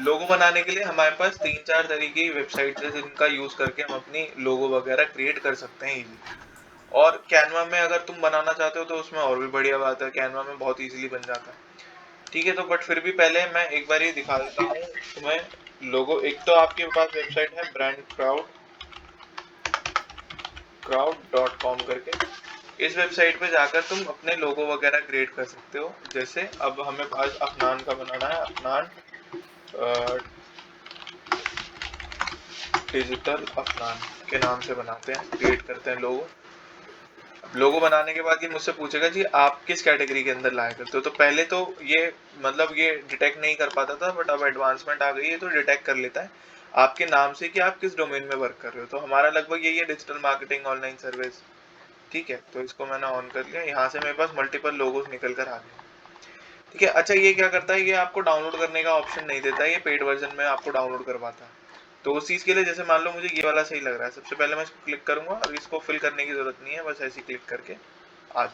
लोगो बनाने के लिए हमारे पास 3-4 तरीके की वेबसाइट है जिनका यूज करके हम अपनी लोगो वगैरह क्रिएट कर सकते हैं इजीली। और कैनवा में अगर तुम बनाना चाहते हो तो उसमें और भी बढ़िया बात है, कैनवा में बहुत इजीली बन जाता है। ठीक है, तो बट फिर भी पहले मैं एक बार ये दिखा देता हूँ तुम्हें लोगो। एक तो आपके पास वेबसाइट है brandcrowd.com करके। इस वेबसाइट पे जाकर तुम अपने लोगो वगैरह क्रिएट कर सकते हो। जैसे अब हमें आज अफनान का बनाना है, अफनान डिजिटल अफनान के नाम से बनाते हैं, क्रिएट करते हैं लोगो। लोगो बनाने के बाद ये मुझसे पूछेगा जी आप किस कैटेगरी के अंदर लाया करते हो। तो पहले तो ये मतलब ये डिटेक्ट नहीं कर पाता था, बट अब एडवांसमेंट आ गई है तो डिटेक्ट कर लेता है आपके नाम से कि आप किस डोमेन में वर्क कर रहे हो। तो हमारा लगभग यही है, डिजिटल मार्केटिंग, ऑनलाइन सर्विस। ठीक है, तो इसको मैंने ऑन कर लिया। यहाँ से मेरे पास मल्टीपल लोगोस निकल कर आ गए। ठीक है, अच्छा ये क्या करता है, ये आपको डाउनलोड करने का ऑप्शन नहीं देता है, ये पेड वर्जन में आपको डाउनलोड करवाता है। तो उस चीज के लिए जैसे मान लो मुझे ये वाला सही लग रहा है, सबसे पहले मैं इसको क्लिक करूंगा और इसको फिल करने की जरूरत नहीं है, बस ऐसे क्लिक करके आ जाओ।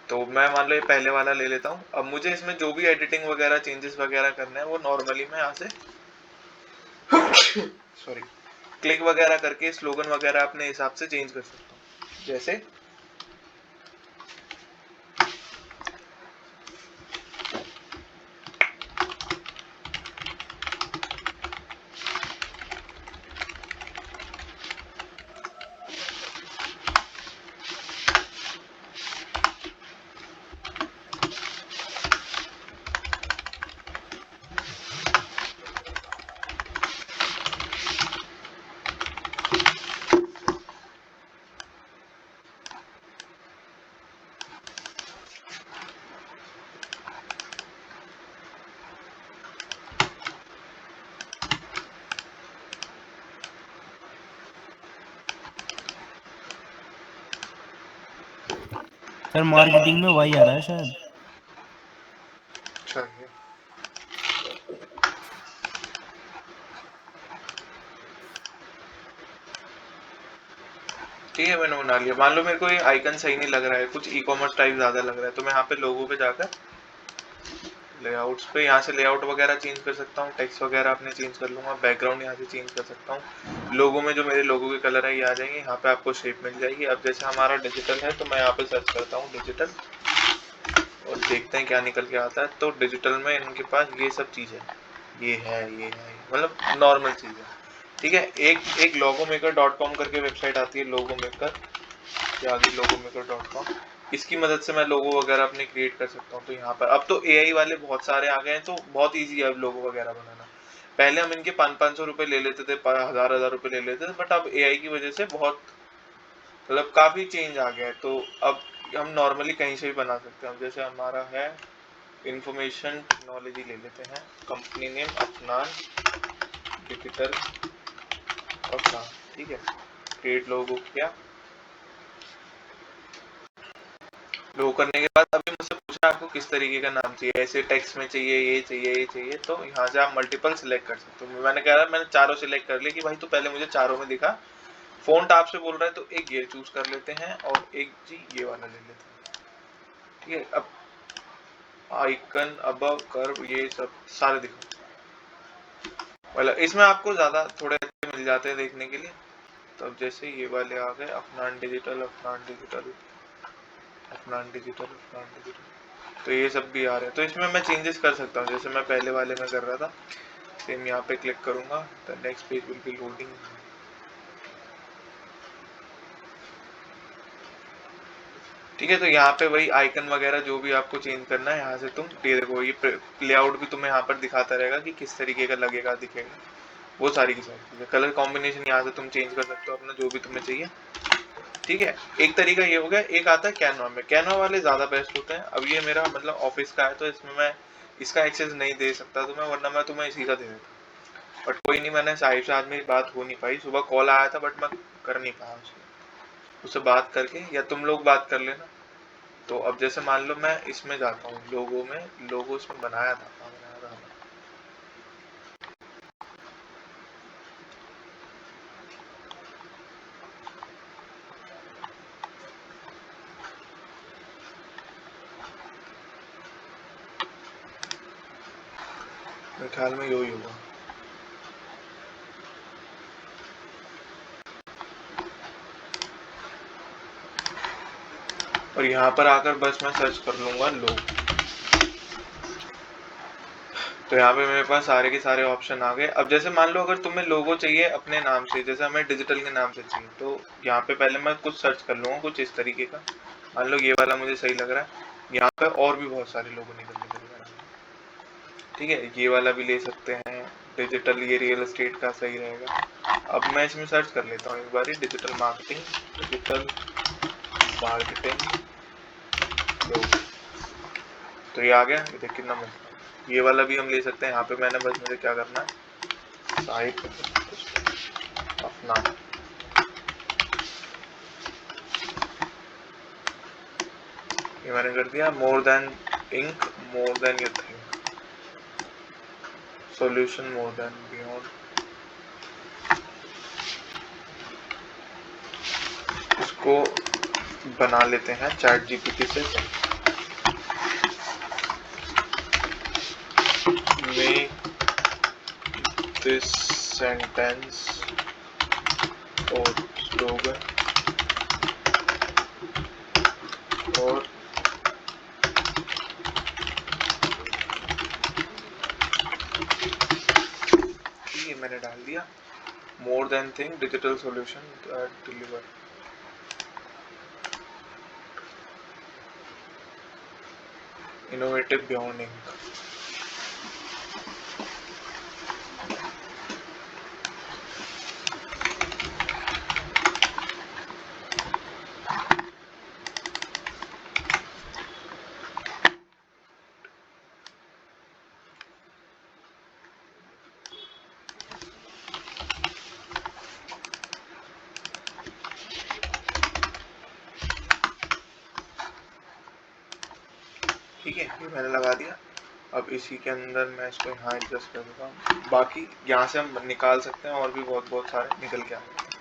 तो मैं मान लो ये पहले वाला ले लेता हूँ। अब मुझे इसमें जो भी एडिटिंग वगैरह चेंजेस वगैरह करना है वो नॉर्मली मैं यहाँ से सॉरी क्लिक वगैरह करके स्लोगन वगैरह अपने हिसाब से चेंज कर सकता हूँ। जैसे सर मार्केटिंग में वही आ रहा है शायद। चाहिए ठीक है, मैंने बना लिया। मान लो मेरे को ये आइकन सही नहीं लग रहा है, कुछ ई कॉमर्स टाइप ज्यादा लग रहा है, तो मैं यहाँ पे लोगो पे जाकर लेआउट्स पे यहाँ से लेआउट वगैरह चेंज कर सकता हूँ, टेक्स्ट वगैरह अपने चेंज कर लूंगा, बैकग्राउंड यहाँ से चेंज कर सकता हूँ। लोगो में जो मेरे लोगो के कलर है ये आ जाएंगे, यहाँ पे आपको शेप मिल जाएगी। अब जैसे हमारा डिजिटल है तो मैं यहाँ पे सर्च करता हूँ डिजिटल और देखते हैं क्या निकल के आता है। तो डिजिटल में इनके पास ये सब चीजें, ये है मतलब नॉर्मल चीज है। ठीक है, एक लोगो मेकर डॉट कॉम करके वेबसाइट आती है, लोगो मेकर के आगे लोगो मेकर डॉट कॉम। इसकी मदद से मैं लोगो वगैरह अपने क्रिएट कर सकता हूँ। तो यहाँ पर अब तो एआई वाले बहुत सारे आ गए हैं, तो बहुत ईजी है अब लोगो वगैरह बनाना। पहले हम इनके 500 रुपए ले लेते थे, 1000 रुपए ले लेते थे, बट अब एआई की वजह से बहुत मतलब काफी चेंज आ गया है। तो अब हम नॉर्मली कहीं से भी बना सकते हैं। जैसे हमारा है इंफॉर्मेशन टेक्नोलॉजी, ले लेते हैं, company name Afnan digital Afnan. ठीक है, क्रिएट लोगो किया। लोगो करने के बाद अभी मुझसे पूछा आपको किस तरीके का नाम चाहिए, ऐसे टेक्स्ट में चाहिए, ये चाहिए, ये चाहिए। तो यहाँ से आप मल्टीपल सिलेक्ट कर सकते हो। मैंने कह रहा मैंने चारों सिलेक्ट कर लिए कि भाई तो पहले मुझे चारों में दिखा। फोन्ट आपसे बोल रहा है तो एक ये चूज कर लेते हैं और एक जी ये वाला ले लेते हैं। ठीक है, अब आइकन अबव कर्व ये सब सारे दिखा, मतलब इसमें आपको ज्यादा थोड़े अच्छे मिल जाते हैं देखने के लिए। तो अब जैसे ये वाले आ गए, Afnan digital, Afnan digital, Afnan digital, Afnan digital, तो ये सब भी आ रहे हैं। तो इसमें मैं चेंजेस कर सकता हूँ, जैसे मैं पहले वाले में कर रहा था। सेम यहाँ पे क्लिक करूंगा, the next page will be loading. ठीक है, तो यहाँ पे वही आइकन वगैरह जो भी आपको चेंज करना है यहाँ से तुम ये देखो, ये लेआउट भी तुम्हें यहाँ पर दिखाता रहेगा कि किस तरीके का लगेगा, दिखेगा, वो सारी की सारी चीजें। कलर कॉम्बिनेशन यहाँ से तुम चेंज कर सकते हो अपना जो भी तुम्हें चाहिए। ठीक है, एक तरीका ये हो गया। एक आता है कैनवा में, कैनवा वाले ज्यादा बेस्ट होते हैं। अब ये मेरा मतलब ऑफिस का है तो इसमें मैं इसका एक्सेस नहीं दे सकता तुम्हें, वरना मैं तुम्हें इसी का दे देता। बट कोई नहीं, मैंने साहिब से आज मेरी बात हो नहीं पाई, सुबह कॉल आया था बट मैं कर नहीं पाया उससे बात करके, या तुम लोग बात कर लेना। तो अब जैसे मान लो मैं इसमें जाता हूँ लोगो में, लोगो इसमें बनाया था, बनाया था। मेरे ख्याल में यही होगा। और यहाँ पर आकर बस मैं सर्च कर लूंगा लोग। तो यहाँ पे मेरे पास सारे के सारे ऑप्शन आ गए। अब जैसे मान लो अगर तुम्हें लोगो चाहिए अपने नाम से, जैसे हमें डिजिटल के नाम से चाहिए, तो यहाँ पे पहले मैं कुछ सर्च कर लूंगा कुछ इस तरीके का। मान लो ये वाला मुझे सही लग रहा है। यहाँ पे और भी बहुत सारे लोगो निकल निकल कर आ रहे हैं। ठीक है, ये वाला भी ले सकते हैं डिजिटल, ये रियल एस्टेट का सही रहेगा। अब मैं इसमें सर्च कर लेता हूँ एक बार, डिजिटल मार्केटिंग लोगो। तो ये आ गया, ये देख कितना मिलता है। ये वाला भी हम ले सकते हैं। यहाँ पे मैंने बस मुझे क्या करना है, साइट अपना, ये मैंने कर दिया। More than ink, more than you think, solution more than beyond. इसको बना लेते हैं चैट जीपीटी से। मेक दिस सेंटेंस और स्लोगन और ये मैंने डाल दिया, more than thing digital solution deliver. Innovative beyond ink. ठीक है, ये मैंने लगा दिया। अब इसी के अंदर मैं इसको यहाँ एडजस्ट कर देता हूँ। बाकी यहाँ से हम निकाल सकते हैं और भी बहुत बहुत सारे निकल के आएंगे।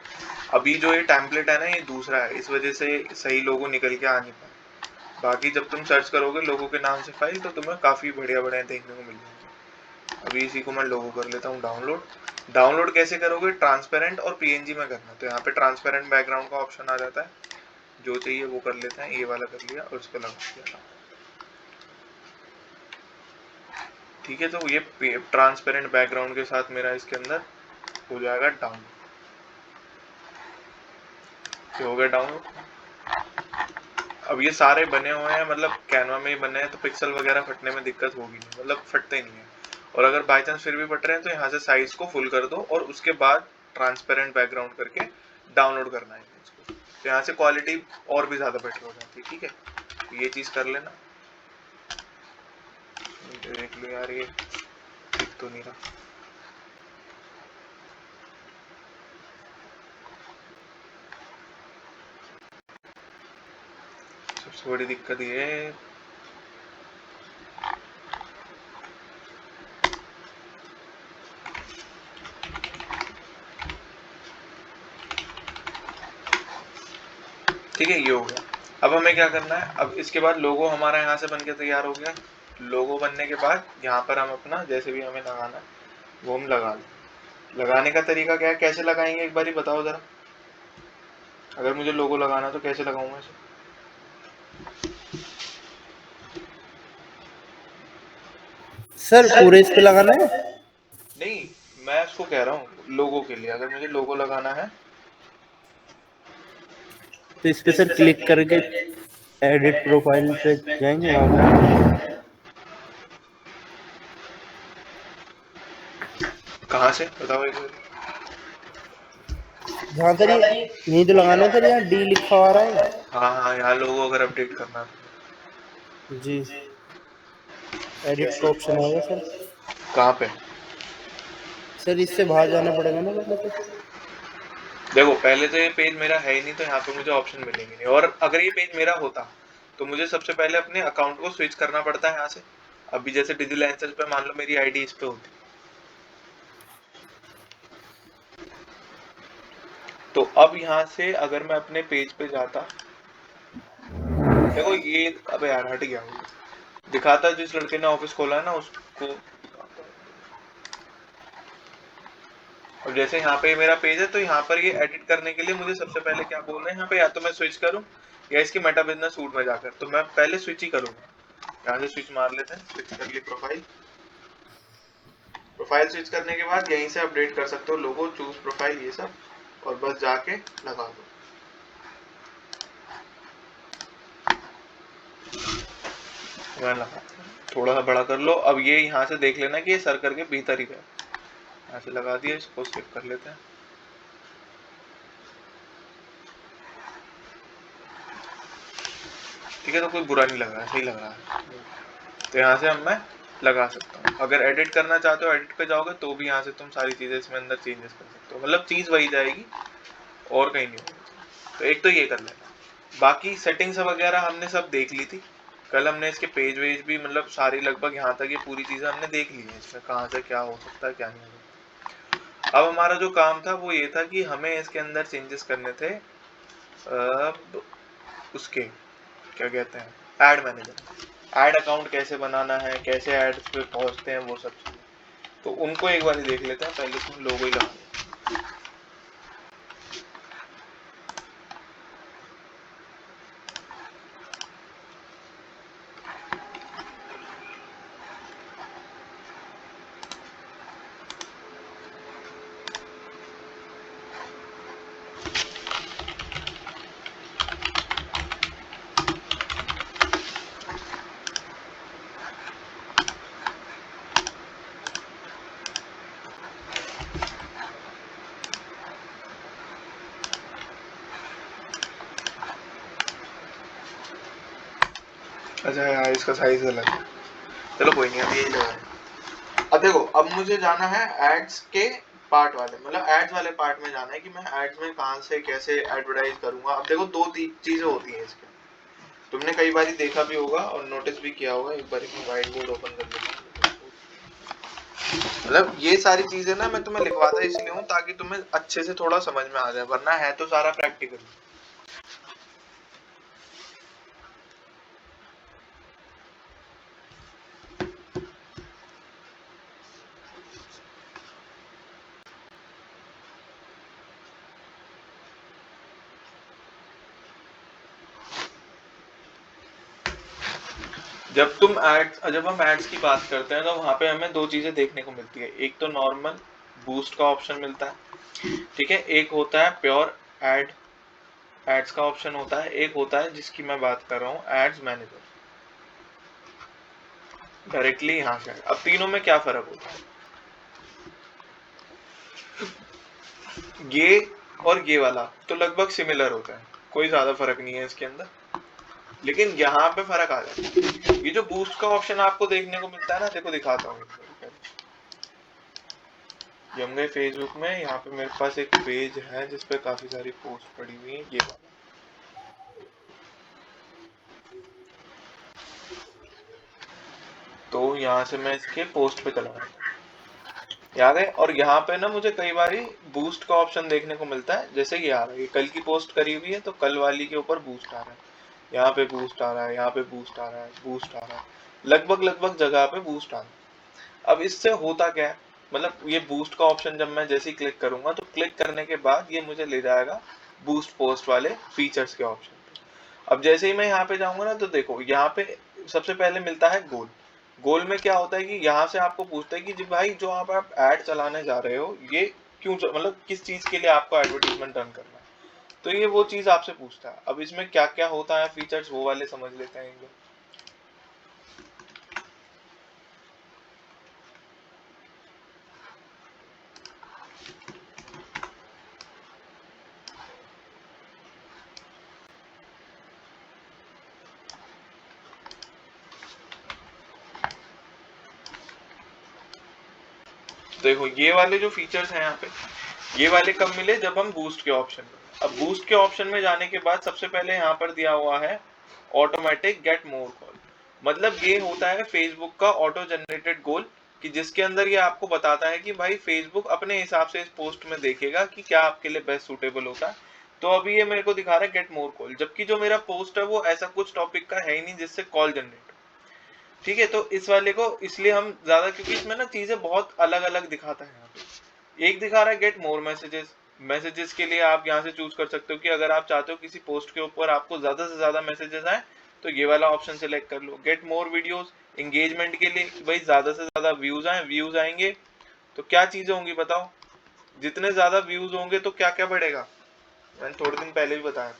अभी जो ये टेम्पलेट है ना, ये दूसरा है, इस वजह से सही लोगो निकल के आ नहीं पाए। बाकी जब तुम सर्च करोगे लोगों के नाम से फाइल, तो तुम्हें काफ़ी बढ़िया बढ़िया देखने को मिल जाएंगे। अभी इसी को मैं लोगो कर लेता हूँ डाउनलोड। डाउनलोड कैसे करोगे, ट्रांसपेरेंट और पीएनजी में करना। तो यहाँ पे ट्रांसपेरेंट बैकग्राउंड का ऑप्शन आ जाता है, जो चाहिए वो कर लेते हैं। ये वाला कर लिया और इसको लगा दिया। ठीक है, तो ये ट्रांसपेरेंट बैकग्राउंड के साथ मेरा इसके अंदर हो जाएगा डाउनलोड। हो गया डाउनलोड। अब ये सारे बने हुए हैं, मतलब कैनवा में ही बने हैं, तो पिक्सल वगैरह फटने में दिक्कत होगी नहीं, मतलब फटते नहीं है। और अगर बाई चांस फिर भी फट रहे हैं, तो यहाँ से साइज को फुल कर दो और उसके बाद ट्रांसपेरेंट बैकग्राउंड करके डाउनलोड करना है इसको। तो यहाँ से क्वालिटी और भी ज्यादा बेटर हो जाती है। ठीक है, ये चीज कर लेना। देख लो यार, ये ठीक तो नहीं रहा। सबसे बड़ी दिक्कत ये है, ठीक है, ये हो गया। अब हमें क्या करना है, अब इसके बाद लोगो हमारा यहाँ से बन के तैयार हो गया। लोगो बनने के बाद यहाँ पर हम अपना जैसे भी हमें लगाना है वो हम लगा लें। लगाने का तरीका क्या है, कैसे लगाएंगे एक बार ही बताओ जरा। अगर मुझे लोगो लगाना तो कैसे लगाऊंगा इसे? सर पूरे इस पे लगाना है। नहीं, मैं उसको कह रहा हूँ लोगो के लिए, अगर मुझे लोगो लगाना है तो इस पे सर क्लिक करके एडिट प्रोफाइल पे जाएंगे, वहां पे कहाँ से बताओ एक बार। जहाँ सर ये यहीं तो लगाना है सर, यहाँ डी लिखा हुआ आ रहा है। हाँ हाँ, यहाँ लोगो अगर अपडेट करना है जी, तो एडिट का ऑप्शन आएगा सर। कहाँ पे? सर इससे बाहर जाना पड़ेगा ना पहले तो। देखो, पहले तो ये पेज मेरा है ही नहीं, तो यहाँ पे मुझे ऑप्शन मिलेंगे नहीं। और अगर ये पेज मेरा होता तो मुझे सबसे पहले अपने अकाउंट को स्विच करना पड़ता है यहाँ से। अभी जैसे डिजिलैंसर पे मान लो मेरी आईडी इस पे होती, तो अब यहाँ से अगर मैं अपने पेज पे जाता, देखो ये, अबे यार हट गया वो दिखाता, जिस लड़के ने ऑफिस खोला है ना उसको। और जैसे यहाँ पे मेरा पेज है तो यहाँ पर ये एडिट करने के लिए मुझे सबसे पहले क्या बोलना है, यहाँ पे या तो मैं स्विच करूँ या इसकी मेटा बिजनेस सूट में जाकर, तो मैं पहले स्विच ही करूँगा। यहाँ से स्विच मार लेते हैं, स्विच कर ली प्रोफाइल। प्रोफाइल स्विच करने के बाद यहीं से अपडेट कर सकते हो लोगो, चूज प्रोफाइल, ये सब, और बस जाके लगा दो। मैं लगा, थोड़ा सा बड़ा कर लो। अब ये यहाँ से देख लेना कि ये सर्कल के भीतर ही है। यहाँ से लगा दिया, इसको सेव कर लेते हैं। ठीक है, तो कोई बुरा नहीं लग रहा है, सही लग रहा है। तो यहाँ से अब मैं लगा सकता हूँ। अगर एडिट करना चाहते हो, एडिट पे जाओगे तो भी यहाँ से तुम सारी चीजें इसमें अंदर चेंजेस कर सकते हो, मतलब चीज वही जाएगी और कहीं नहीं होगी। तो एक तो ये कर लेना। बाकी सेटिंग्स वगैरह हमने सब देख ली थी कल। हमने इसके पेज वेज भी मतलब सारी लगभग यहाँ तक ये पूरी चीजें हमने देख ली है, इसमें कहाँ से क्या हो सकता है क्या नहीं हो सकता। अब हमारा जो काम था वो ये था कि हमें इसके अंदर चेंजेस करने थे। अब उसके क्या कहते हैं, ऐड मैनेजर, ऐड अकाउंट कैसे बनाना है, कैसे एड्स पे पहुंचते हैं, वो सब चीजें। तो उनको एक बार देख लेते हैं। पहले इसमें लोगो ही लगा। अच्छा यार, इसका साइज गलत है, चलो कोई नहीं, अब यही लगा। अब देखो, अब मुझे जाना है एड्स के पार्ट वाले, मतलब एड्स वाले पार्ट में जाना है कि मैं एड्स में कहां से कैसे एडवर्टाइज करूंगा। अब देखो, दो चीजें होती हैं इसके, तुमने कई बार देखा भी होगा और नोटिस भी किया होगा। एक बार मैं व्हाइट बोर्ड ओपन कर लेता हूँ। मतलब ये सारी चीजें ना मैं तुम्हें लिखवाता इसलिए हूँ ताकि तुम्हें अच्छे से थोड़ा समझ में आ जाए, वरना है तो सारा प्रैक्टिकल। जब हम एड्स की बात करते हैं तो वहां पे हमें दो चीजें देखने को मिलती है। एक तो नॉर्मल बूस्ट का ऑप्शन मिलता है, ठीक है। एक होता है प्योर एड्स का ऑप्शन होता है। एक होता है जिसकी मैं बात कर रहा हूँ, एड्स मैनेजर, डायरेक्टली यहाँ से। अब तीनों में क्या फर्क होता है, ये और ये वाला तो लगभग सिमिलर होता है, कोई ज्यादा फर्क नहीं है इसके अंदर। लेकिन यहाँ पे फर्क आ जाता है। ये जो बूस्ट का ऑप्शन आपको देखने को मिलता है ना, देखो दिखाता हूँ। ये हम गए फेसबुक में, यहाँ पे मेरे पास एक पेज है जिसपे काफी सारी पोस्ट पड़ी हुई है, ये वाला। तो यहाँ से मैं इसके पोस्ट पे चला गया, याद है। और यहाँ पे ना मुझे कई बार बूस्ट का ऑप्शन देखने को मिलता है, जैसे ये आ रहा है, ये कल की पोस्ट करी हुई है तो कल वाली के ऊपर बूस्ट आ रहा है, यहाँ पे बूस्ट आ रहा है, यहाँ पे बूस्ट आ रहा है, बूस्ट आ रहा है, लगभग जगह पे बूस्ट आ रहा है। अब इससे होता क्या है, मतलब ये बूस्ट का ऑप्शन जब मैं जैसे ही क्लिक करूंगा तो क्लिक करने के बाद ये मुझे ले जाएगा बूस्ट पोस्ट वाले फीचर्स के ऑप्शन पे। अब जैसे ही मैं यहाँ पे जाऊंगा ना तो देखो, यहाँ पे सबसे पहले मिलता है गोल। गोल में क्या होता है कि यहाँ से आपको पूछता है कि जी भाई जो आप ऐड चलाने जा रहे हो, ये क्यों मतलब किस चीज के लिए आपको एडवर्टीजमेंट रन करना है। तो ये वो चीज आपसे पूछता है। अब इसमें क्या क्या होता है फीचर्स, वो वाले समझ लेते हैं एक बार। देखो, ये वाले जो फीचर्स हैं यहाँ पे, ये वाले कब मिले, जब हम बूस्ट के ऑप्शन में। अब बूस्ट के ऑप्शन में जाने के बाद सबसे पहले यहाँ पर दिया हुआ है ऑटोमेटिक गेट मोर कॉल। मतलब ये होता है फेसबुक का ऑटो जनरेटेड गोल, कि जिसके अंदर ये आपको बताता है कि भाई फेसबुक अपने हिसाब से इस पोस्ट में देखेगा कि क्या आपके लिए बेस्ट सूटेबल होता है। तो अभी ये मेरे को दिखा रहा है गेट मोर कॉल, जबकि जो मेरा पोस्ट है वो ऐसा कुछ टॉपिक का है ही नहीं जिससे कॉल जनरेट। ठीक है, तो इस वाले को इसलिए हम ज्यादा, क्योंकि इसमें ना चीजें बहुत अलग अलग दिखाता है यहाँ पे। एक दिखा रहा है गेट मोर मैसेजेस। मैसेजेस के लिए आप यहाँ से चूज कर सकते हो कि अगर आप चाहते हो किसी पोस्ट के ऊपर आपको ज्यादा से ज्यादा मैसेजेस आए तो ये वाला ऑप्शन सेलेक्ट कर लो। गेट मोर वीडियोस एंगेजमेंट के लिए कि भाई ज्यादा से ज्यादा व्यूज आए, व्यूज आएंगे तो क्या चीजें होंगी बताओ। जितने ज्यादा व्यूज होंगे तो क्या क्या बढ़ेगा, मैंने थोड़े दिन पहले भी बताया था।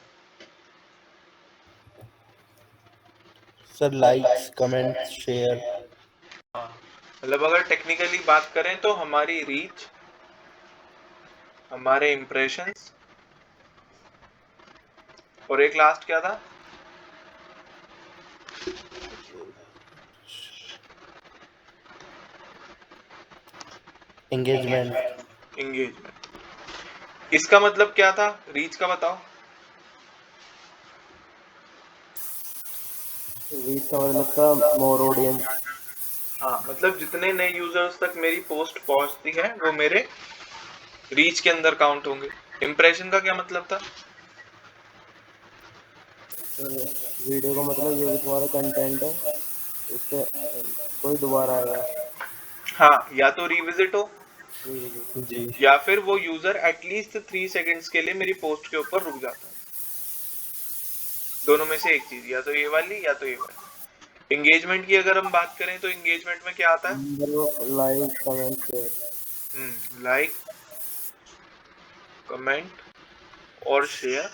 Sir likes, comments, share. हाँ, मतलब अगर टेक्निकली बात करें तो हमारी रीच, हमारे इम्प्रेशंस, और एक लास्ट क्या था, एंगेजमेंट। एंगेजमेंट। इसका मतलब क्या था रीच का बताओ। रीच का मतलब था मोर ऑडियंस। हाँ, मतलब जितने नए यूजर्स तक मेरी पोस्ट पहुंचती है वो मेरे रीच के अंदर काउंट होंगे। इम्प्रेशन का क्या मतलब था। वीडियो का मतलब ये भी तुम्हारा कंटेंट है, उस पे कोई दोबारा आएगा। हाँ, या तो रिविजिट हो जी। या फिर वो यूजर एटलीस्ट 3 सेकंड्स के लिए मेरी पोस्ट के ऊपर रुक जाता है। दोनों में से एक चीज, या तो ये वाली या तो ये वाली। एंगेजमेंट की अगर हम बात करें तो एंगेजमेंट में क्या आता है, like, comment, share. Like, comment और शेयर,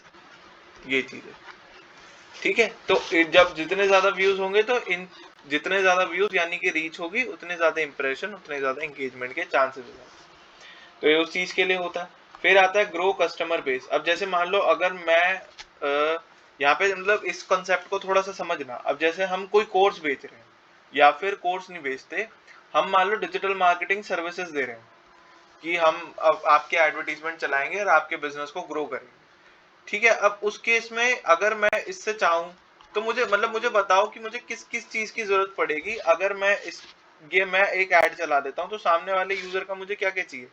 ये चीजें। ठीक है, तो जब जितने ज्यादा व्यूज होंगे तो इन जितने ज्यादा व्यूज यानी कि रीच होगी उतने ज्यादा इंप्रेशन, उतने ज्यादा एंगेजमेंट के चांसेस होगा। तो ये उस चीज के लिए होता है। फिर आता है ग्रो कस्टमर बेस। अब जैसे मान लो अगर मैं यहाँ पे मतलब इस कॉन्सेप्ट को थोड़ा सा समझना। अब जैसे हम कोई कोर्स बेच रहे हैं या फिर कोर्स नहीं बेचते, हम मान लो डिजिटल मार्केटिंग सर्विसेज दे रहे हैं कि हम अब आपके एडवर्टीजमेंट चलाएंगे और आपके बिजनेस को ग्रो करेंगे। ठीक है, अब उस केस में अगर मैं इससे चाहूं तो मुझे मतलब मुझे बताओ कि मुझे किस किस चीज की जरूरत पड़ेगी अगर मैं इस ये मैं एक ऐड चला देता हूं तो सामने वाले यूजर का मुझे क्या क्या चाहिए।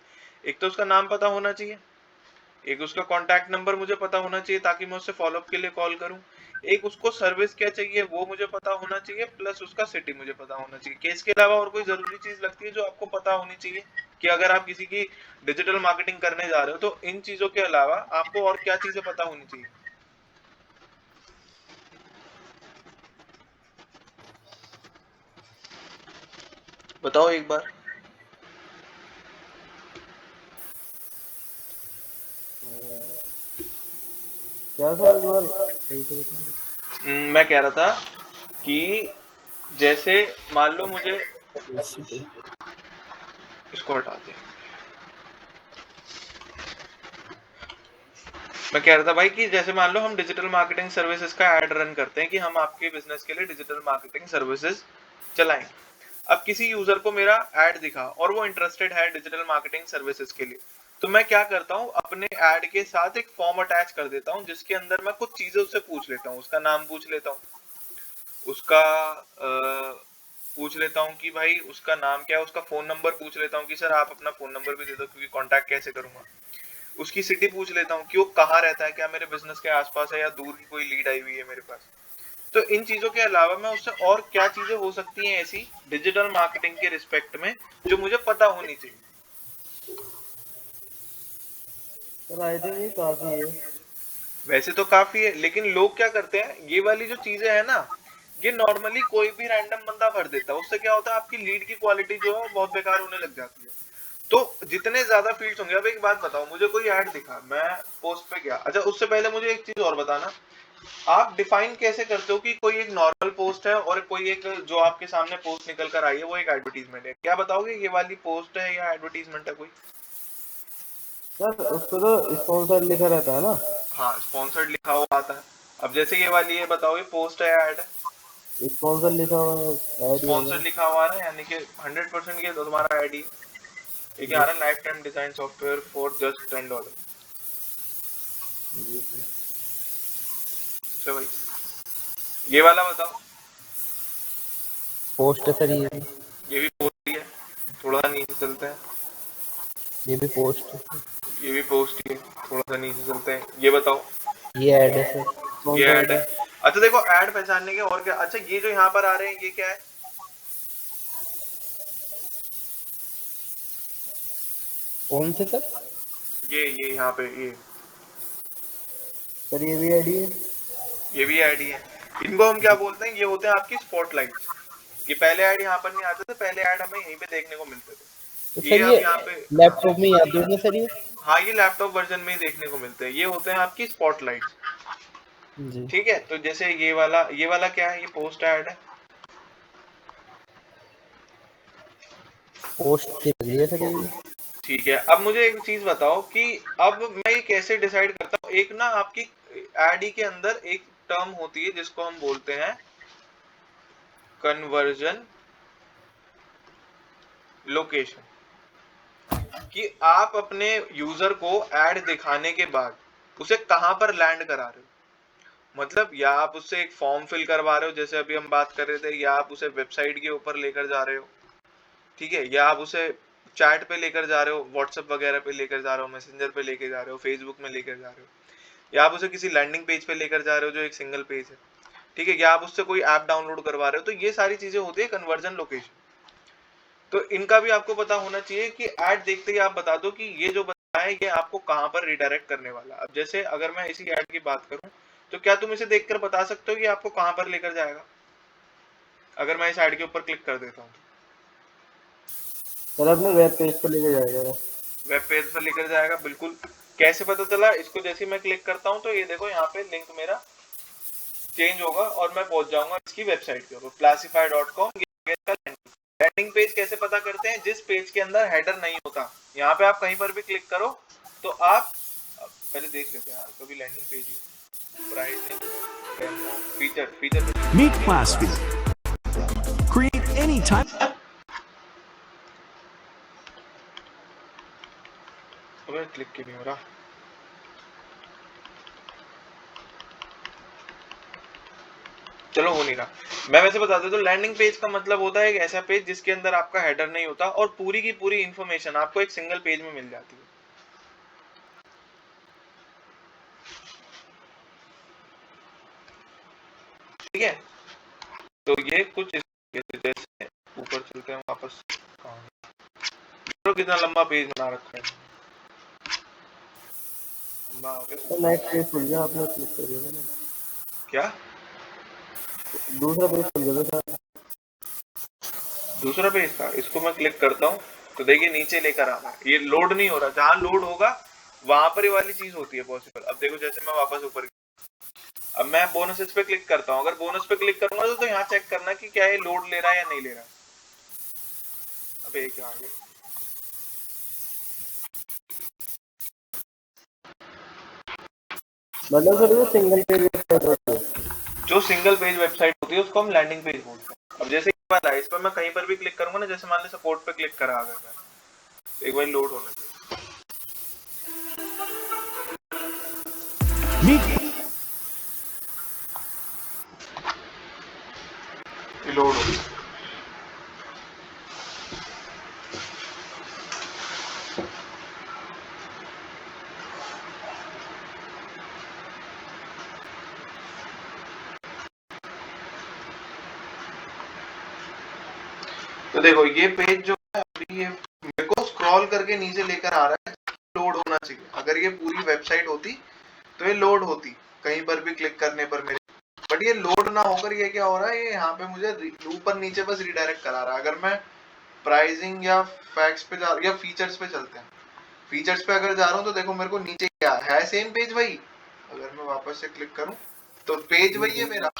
एक तो उसका नाम पता होना चाहिए, एक उसका कॉन्टैक्ट नंबर मुझे पता होना चाहिए ताकि मैं उससे फॉलोअप के लिए कॉल करूं, एक उसको सर्विस क्या चाहिए वो मुझे पता होना चाहिए, प्लस उसका सिटी मुझे पता होना चाहिए। केस के अलावा और कोई जरूरी चीज लगती है जो आपको पता होनी चाहिए कि अगर आप किसी की डिजिटल मार्केटिंग करने जा रहे हो तो इन चीजों के अलावा आपको और क्या चीजें पता होनी चाहिए। बताओ एक बार। क्या सर, एक बार सही से बताइए। मैं कह रहा था कि जैसे मान लो मुझे इसको हटा दे। मैं कह रहा था भाई कि जैसे मान लो हम डिजिटल मार्केटिंग सर्विसेज का ऐड रन करते हैं कि हम आपके बिजनेस के लिए डिजिटल मार्केटिंग सर्विसेज चलाएंगे। अब किसी यूजर को मेरा ऐड दिखा और वो इंटरेस्टेड है डिजिटल मार्केटिंग सर्विसेज के लिए, तो मैं क्या करता हूँ अपने ऐड के साथ एक फॉर्म अटैच कर देता हूँ जिसके अंदर मैं कुछ चीजें उससे पूछ लेता हूँ। उसका नाम पूछ लेता हूँ, उसका पूछ लेता हूँ कि भाई उसका नाम क्या है, उसका फोन नंबर पूछ लेता हूँ कि सर आप अपना फोन नंबर भी दे दो क्योंकि कांटेक्ट कैसे करूंगा। उसकी सिटी पूछ लेता हूँ कि वो कहाँ रहता है, क्या मेरे बिजनेस के आसपास है या दूर की कोई लीड आई हुई है मेरे पास। तो इन चीजों के अलावा मैं उससे और क्या चीजें हो सकती हैं ऐसी डिजिटल मार्केटिंग के रिस्पेक्ट में जो मुझे पता होनी चाहिए। सर आई थिंक ये काफी है। वैसे तो काफी है लेकिन लोग क्या करते हैं ये वाली जो चीजें है ना, ये नॉर्मली कोई भी रैंडम बंदा भर देता है। उससे क्या होता है आपकी लीड की क्वालिटी जो है बहुत बेकार होने लग जाती है। तो जितने ज्यादा फील्ड्स होंगे, अब एक बात बताओ, मुझे कोई ऐड दिखा, मैं पोस्ट पे गया। अच्छा उससे पहले मुझे एक चीज और बताना, आप डिफाइन कैसे करते हो कि कोई एक नॉर्मल पोस्ट है और कोई एक जो आपके सामने पोस्ट निकल कर आई है वो एक एडवर्टीजमेंट है। क्या बताओगे ये वाली पोस्ट है या एडवर्टीजमेंट है कोई। सर उस पे तो स्पॉन्सर लिखा रहता है ना। हाँ, स्पॉन्सर्ड लिखा हुआ आता है। अब जैसे ये वाली है बताओ ये पोस्ट है या ऐड है। स्पॉन्सर लिखा हुआ है, ऐड ही होगा। स्पॉन्सर्ड लिखा हुआ है यानी कि 100% ये तो तुम्हारा ऐड ही है। ये क्या आ रहा है, life time design software for just $10। अच्छा भाई, ये वाला बताओ। पोस्ट है सर ये ये भी पोस्ट ही है, थोड़ा सा नीचे चलते हैं। भी पोस्ट है। ये भी पोस्ट ही है, थोड़ा सा नीचे चलते हैं। ये बताओ। ये ऐड है सर, ये स्पॉन्सर्ड ऐड है। है। अच्छा देखो ऐड पहचानने के और क्या, अच्छा ये जो यहाँ पर आ रहे हैं ये क्या है। कौन से सर? ये यहाँ पे सर ये भी आईडी है? ये भी आईडी है। इनको हम क्या बोलते हैं, ये होते हैं आपकी स्पॉटलाइट्स। ये पहले ऐड यहाँ पर नहीं आते थे, पहले ऐड हमें यहीं पे देखने को मिलते तो थे। ये सर ये अब यहाँ पे, हाँ लैपटॉप में ही आते होंगे सर ये? हाँ, ये लैपटॉप वर्जन में ही देखने को मिलते हैं। ये होते हैं आपकी स्पॉटलाइट्स। जी। ठीक है, तो जैसे ये वाला क्या है, ये पोस्ट ऐड है। पोस्ट के लिए सर ये? ठीक है, अब मुझे एक चीज बताओ कि अब मैं ये कैसे डिसाइड करता हूँ। एक ना आपकी एड के अंदर एक टर्म होती है जिसको हम बोलते हैं कन्वर्जन लोकेशन, कि आप अपने यूजर को एड दिखाने के बाद उसे कहां पर लैंड करा रहे हो। मतलब या आप उससे एक फॉर्म फिल करवा रहे हो, जैसे अभी हम बात कर रहे थे, या आप उसे वेबसाइट के ऊपर लेकर जा रहे हो, ठीक है, या आप उसे चैट पे लेकर जा रहे हो, व्हाट्सएप वगैरह पे लेकर जा रहे हो, मैसेंजर पे लेकर जा रहे हो, फेसबुक में लेकर जा रहे हो, या आप उसे किसी लैंडिंग पेज पे लेकर जा रहे हो जो एक सिंगल पेज है, ठीक है, या आप उससे कोई ऐप डाउनलोड करवा रहे हो। तो ये सारी चीजें होती है कन्वर्जन लोकेशन। तो इनका भी आपको पता होना चाहिए कि ऐड देखते ही आप बता दो कि ये जो बताया है ये आपको कहां पर रिडायरेक्ट करने वाला है। अब जैसे अगर मैं इसी ऐड की बात करूं, तो क्या तुम इसे देखकर बता सकते हो कि आपको कहां पर लेकर जाएगा, अगर मैं इस ऐड के ऊपर क्लिक कर देता हूं तो? सर अपने वेब पेज पर लेके जाएगा। वेब पेज पर लेकर जाएगा, बिल्कुल। कैसे पता चला? इसको जैसे ही मैं क्लिक करता हूं तो ये देखो यहाँ पे लिंक मेरा चेंज होगा और मैं पहुंच जाऊंगा इसकी वेबसाइट के ऊपर, classify.com। लैंडिंग पेज कैसे पता करते हैं? जिस पेज के अंदर हेडर नहीं होता, यहाँ पे आप कहीं पर भी क्लिक करो तो आप पहले देख लेते हैं कभी landing page, pricing, demo, feature feature Meet ClassFeed. Create any type. अबे क्लिक क्यों नहीं हो रहा? चलो हो नहीं रहा। मैं वैसे बता देता हूँ, लैंडिंग पेज का मतलब होता है एक ऐसा पेज जिसके अंदर आपका हेडर नहीं होता और पूरी की पूरी इंफॉर्मेशन आपको एक सिंगल पेज में मिल जाती है। ठीक है, तो ये कुछ जैसे ऊपर चलते हैं वापस। तो कितना लंबा पेज बना रखा है, लंबा आ गया। तो नेक्स्ट पेज खुल गया, आपने क्लिक कर दिया ना? क्या दूसरा पेज खुल गया था सर। दूसरा पेज था? इसको मैं क्लिक करता हूँ तो देखिए नीचे लेकर आ रहा है, ये लोड नहीं हो रहा। जहां लोड होगा वहां पर ये वाली चीज होती है पॉसिबल। अब देखो जैसे मैं वापस ऊपर, अब मैं बोनसेस पे क्लिक करता हूँ। अगर बोनस पे क्लिक करूंगा तो यहाँ चेक करना कि क्या ये लोड ले रहा है या नहीं ले रहा है। अब एक आ गया। मतलब सर ये सिंगल पेज वेबसाइट होती है? जो सिंगल पेज वेबसाइट होती है उसको हम लैंडिंग पेज बोलते हैं। अब जैसे ये वाला है, इस पर मैं कहीं पर भी क्लिक करूंगा ना, जैसे मान लो सपोर्ट पे क्लिक करा अगर मैं, एक बार लोड होने दो। Meet. लोड हो गया। तो देखो ये पेज जो है अभी ये मेरे को स्क्रॉल करके नीचे लेकर आ रहा है, लोड होना चाहिए। अगर ये पूरी वेबसाइट होती तो ये लोड होती कहीं पर भी क्लिक करने पर मेरे, बट ये लोड ना होकर ये क्या हो रहा है, ये यहाँ पे मुझे ऊपर नीचे बस रिडायरेक्ट करा रहा है। अगर मैं प्राइसिंग या फैक्ट्स पे जा या फीचर्स पे चलते हैं, फीचर्स पे अगर जा रहा हूँ तो देखो मेरे को नीचे क्या है, सेम पेज वही। अगर मैं वापस से क्लिक करूँ तो पेज वही है मेरा,